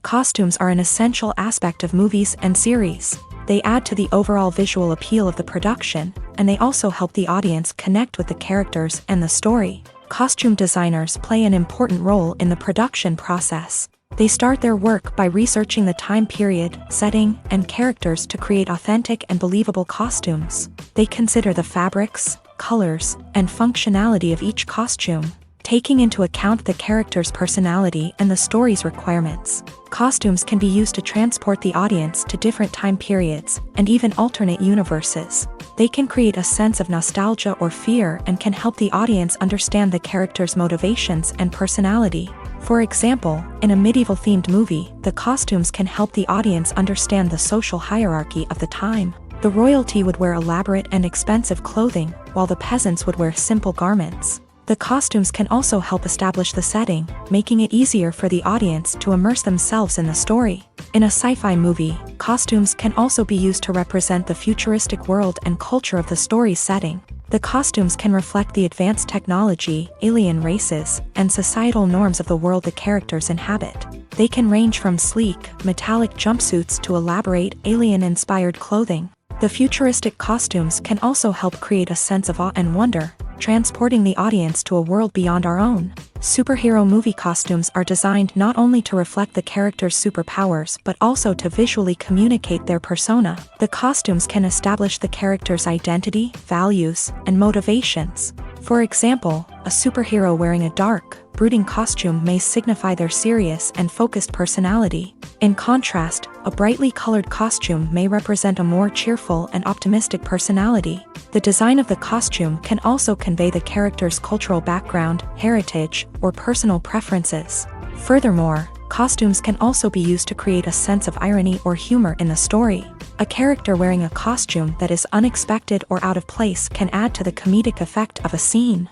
Costumes are an essential aspect of movies and series. They add to the overall visual appeal of the production, and they also help the audience connect with the characters and the story. Costume designers play an important role in the production process. They start their work by researching the time period, setting, and characters to create authentic and believable costumes. They consider the fabrics, colors, and functionality of each costume, taking into account the character's personality and the story's requirements. Costumes can be used to transport the audience to different time periods and even alternate universes. They can create a sense of nostalgia or fear and can help the audience understand the character's motivations and personality. For example, in a medieval-themed movie, the costumes can help the audience understand the social hierarchy of the time. The royalty would wear elaborate and expensive clothing, while the peasants would wear simple garments. The costumes can also help establish the setting, making it easier for the audience to immerse themselves in the story. In a sci-fi movie, costumes can also be used to represent the futuristic world and culture of the story's setting. The costumes can reflect the advanced technology, alien races, and societal norms of the world the characters inhabit. They can range from sleek, metallic jumpsuits to elaborate, alien-inspired clothing. The futuristic costumes can also help create a sense of awe and wonder, transporting the audience to a world beyond our own. Superhero movie costumes are designed not only to reflect the character's superpowers but also to visually communicate their persona. The costumes can establish the character's identity, values, and motivations. For example, a superhero wearing a dark, brooding costume may signify their serious and focused personality. In contrast, a brightly colored costume may represent a more cheerful and optimistic personality. The design of the costume can also convey the character's cultural background, heritage, or personal preferences. Furthermore, costumes can also be used to create a sense of irony or humor in the story. A character wearing a costume that is unexpected or out of place can add to the comedic effect of a scene.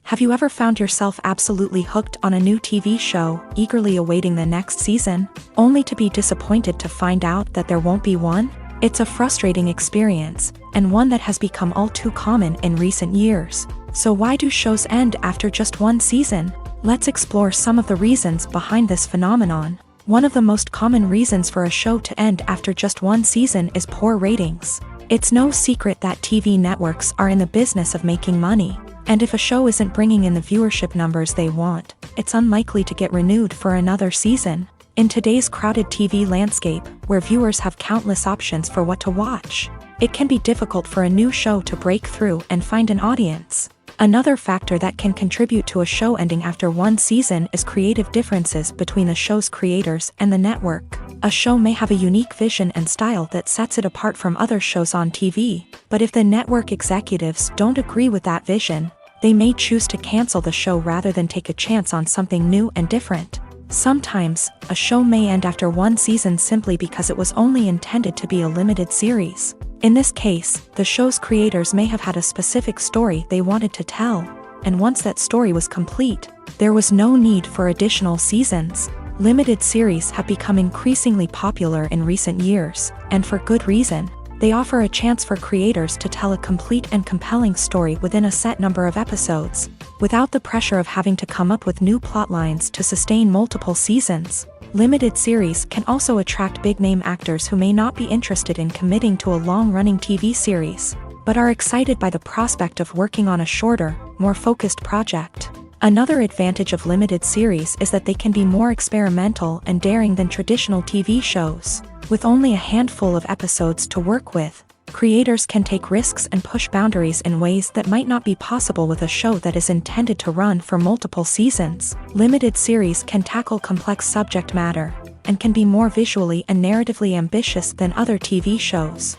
Have you ever found yourself absolutely hooked on a new TV show, eagerly awaiting the next season, only to be disappointed to find out that there won't be one? It's a frustrating experience, and one that has become all too common in recent years. So why do shows end after just one season? Let's explore some of the reasons behind this phenomenon. One of the most common reasons for a show to end after just one season is poor ratings. It's no secret that TV networks are in the business of making money. And if a show isn't bringing in the viewership numbers they want, it's unlikely to get renewed for another season. In today's crowded TV landscape, where viewers have countless options for what to watch, it can be difficult for a new show to break through and find an audience. Another factor that can contribute to a show ending after one season is creative differences between the show's creators and the network. A show may have a unique vision and style that sets it apart from other shows on TV, but if the network executives don't agree with that vision, they may choose to cancel the show rather than take a chance on something new and different. Sometimes, a show may end after one season simply because it was only intended to be a limited series. In this case, the show's creators may have had a specific story they wanted to tell, and once that story was complete, there was no need for additional seasons. Limited series have become increasingly popular in recent years, and for good reason. They offer a chance for creators to tell a complete and compelling story within a set number of episodes, without the pressure of having to come up with new plotlines to sustain multiple seasons. Limited series can also attract big-name actors who may not be interested in committing to a long-running TV series, but are excited by the prospect of working on a shorter, more focused project. Another advantage of limited series is that they can be more experimental and daring than traditional TV shows. With only a handful of episodes to work with, creators can take risks and push boundaries in ways that might not be possible with a show that is intended to run for multiple seasons. Limited series can tackle complex subject matter, and can be more visually and narratively ambitious than other TV shows.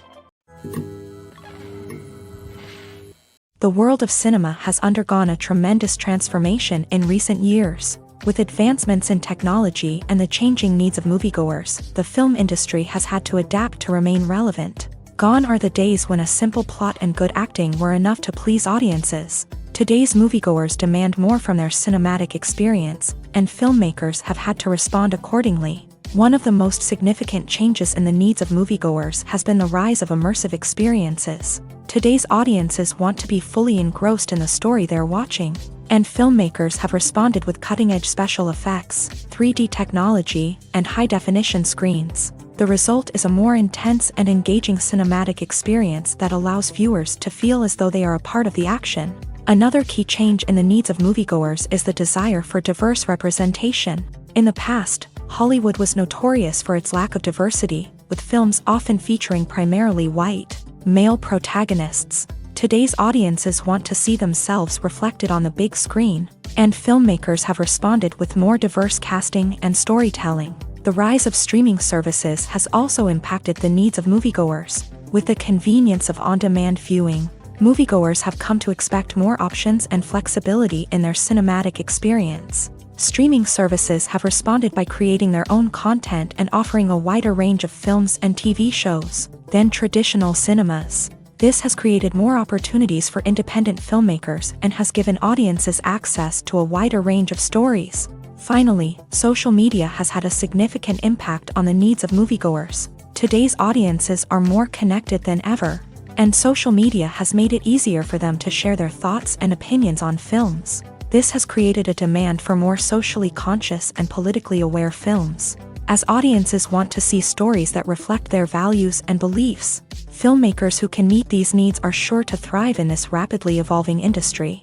The world of cinema has undergone a tremendous transformation in recent years. With advancements in technology and the changing needs of moviegoers, the film industry has had to adapt to remain relevant. Gone are the days when a simple plot and good acting were enough to please audiences. Today's moviegoers demand more from their cinematic experience, and filmmakers have had to respond accordingly. One of the most significant changes in the needs of moviegoers has been the rise of immersive experiences. Today's audiences want to be fully engrossed in the story they're watching, and filmmakers have responded with cutting-edge special effects, 3D technology, and high-definition screens. The result is a more intense and engaging cinematic experience that allows viewers to feel as though they are a part of the action. Another key change in the needs of moviegoers is the desire for diverse representation. In the past, Hollywood was notorious for its lack of diversity, with films often featuring primarily white, male protagonists. Today's audiences want to see themselves reflected on the big screen, and filmmakers have responded with more diverse casting and storytelling. The rise of streaming services has also impacted the needs of moviegoers. With the convenience of on-demand viewing, moviegoers have come to expect more options and flexibility in their cinematic experience. Streaming services have responded by creating their own content and offering a wider range of films and TV shows than traditional cinemas. This has created more opportunities for independent filmmakers and has given audiences access to a wider range of stories. Finally, social media has had a significant impact on the needs of moviegoers. Today's audiences are more connected than ever, and social media has made it easier for them to share their thoughts and opinions on films. This has created a demand for more socially conscious and politically aware films. As audiences want to see stories that reflect their values and beliefs, filmmakers who can meet these needs are sure to thrive in this rapidly evolving industry.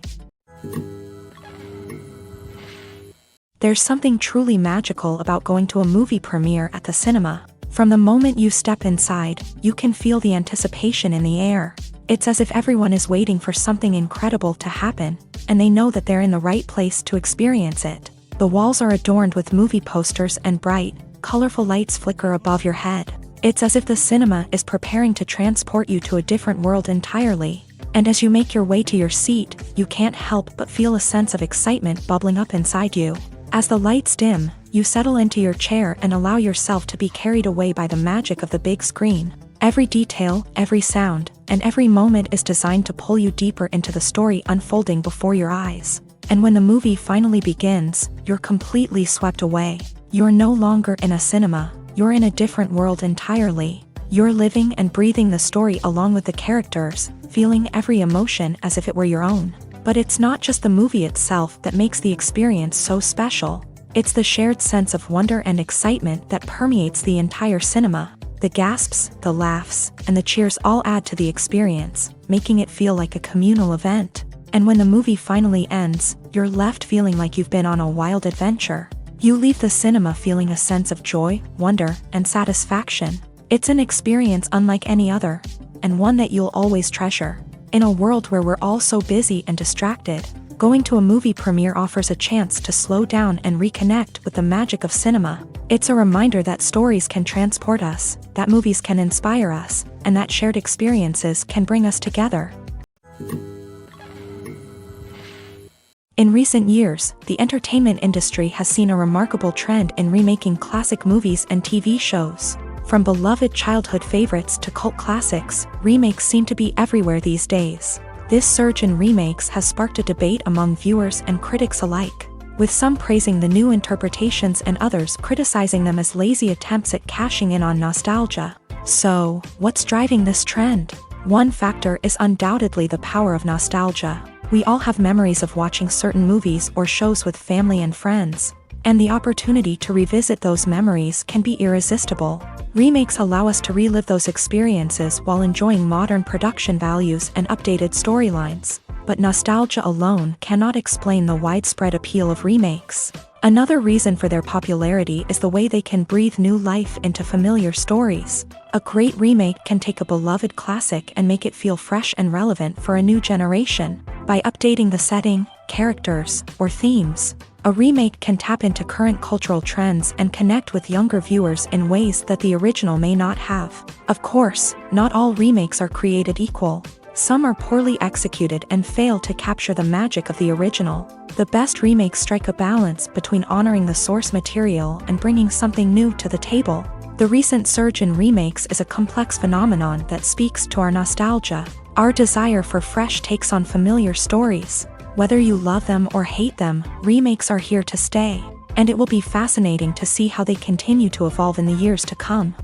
There's something truly magical about going to a movie premiere at the cinema. From the moment you step inside, you can feel the anticipation in the air. It's as if everyone is waiting for something incredible to happen, and they know that they're in the right place to experience it. The walls are adorned with movie posters and bright, colorful lights flicker above your head. It's as if the cinema is preparing to transport you to a different world entirely. And as you make your way to your seat, you can't help but feel a sense of excitement bubbling up inside you. As the lights dim, you settle into your chair and allow yourself to be carried away by the magic of the big screen. Every detail, every sound, and every moment is designed to pull you deeper into the story unfolding before your eyes. And when the movie finally begins, you're completely swept away. You're no longer in a cinema, you're in a different world entirely. You're living and breathing the story along with the characters, feeling every emotion as if it were your own. But it's not just the movie itself that makes the experience so special. It's the shared sense of wonder and excitement that permeates the entire cinema. The gasps, the laughs, and the cheers all add to the experience, making it feel like a communal event. And when the movie finally ends, you're left feeling like you've been on a wild adventure. You leave the cinema feeling a sense of joy, wonder, and satisfaction. It's an experience unlike any other, and one that you'll always treasure. In a world where we're all so busy and distracted, going to a movie premiere offers a chance to slow down and reconnect with the magic of cinema. It's a reminder that stories can transport us, that movies can inspire us, and that shared experiences can bring us together. In recent years, the entertainment industry has seen a remarkable trend in remaking classic movies and TV shows. From beloved childhood favorites to cult classics, remakes seem to be everywhere these days. This surge in remakes has sparked a debate among viewers and critics alike, with some praising the new interpretations and others criticizing them as lazy attempts at cashing in on nostalgia. So, what's driving this trend? One factor is undoubtedly the power of nostalgia. We all have memories of watching certain movies or shows with family and friends, and the opportunity to revisit those memories can be irresistible. Remakes allow us to relive those experiences while enjoying modern production values and updated storylines. But nostalgia alone cannot explain the widespread appeal of remakes. Another reason for their popularity is the way they can breathe new life into familiar stories. A great remake can take a beloved classic and make it feel fresh and relevant for a new generation. By updating the setting, characters, or themes, a remake can tap into current cultural trends and connect with younger viewers in ways that the original may not have. Of course, not all remakes are created equal. Some are poorly executed and fail to capture the magic of the original. The best remakes strike a balance between honoring the source material and bringing something new to the table. The recent surge in remakes is a complex phenomenon that speaks to our nostalgia, our desire for fresh takes on familiar stories. Whether you love them or hate them, remakes are here to stay, and it will be fascinating to see how they continue to evolve in the years to come.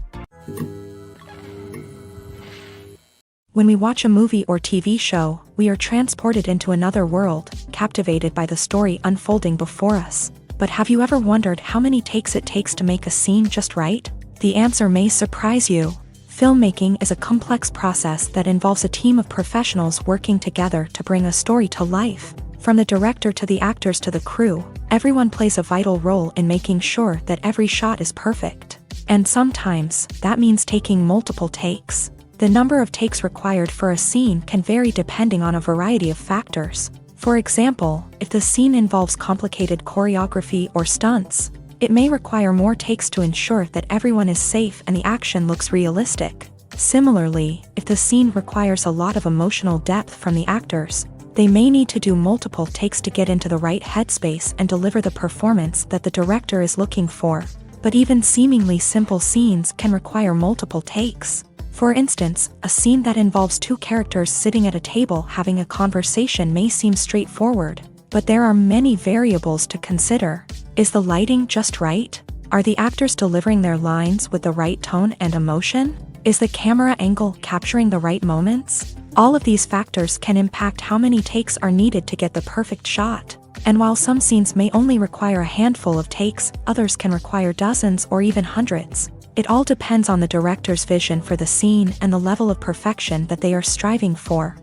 When we watch a movie or TV show, we are transported into another world, captivated by the story unfolding before us. But have you ever wondered how many takes it takes to make a scene just right? The answer may surprise you. Filmmaking is a complex process that involves a team of professionals working together to bring a story to life. From the director to the actors to the crew, everyone plays a vital role in making sure that every shot is perfect. And sometimes, that means taking multiple takes. The number of takes required for a scene can vary depending on a variety of factors. For example, if the scene involves complicated choreography or stunts, It may require more takes to ensure that everyone is safe and the action looks realistic. Similarly, if the scene requires a lot of emotional depth from the actors, they may need to do multiple takes to get into the right headspace and deliver the performance that the director is looking for. But even seemingly simple scenes can require multiple takes. For instance, a scene that involves two characters sitting at a table having a conversation may seem straightforward, but there are many variables to consider. Is the lighting just right? Are the actors delivering their lines with the right tone and emotion? Is the camera angle capturing the right moments? All of these factors can impact how many takes are needed to get the perfect shot. And while some scenes may only require a handful of takes, others can require dozens or even hundreds. It all depends on the director's vision for the scene and the level of perfection that they are striving for.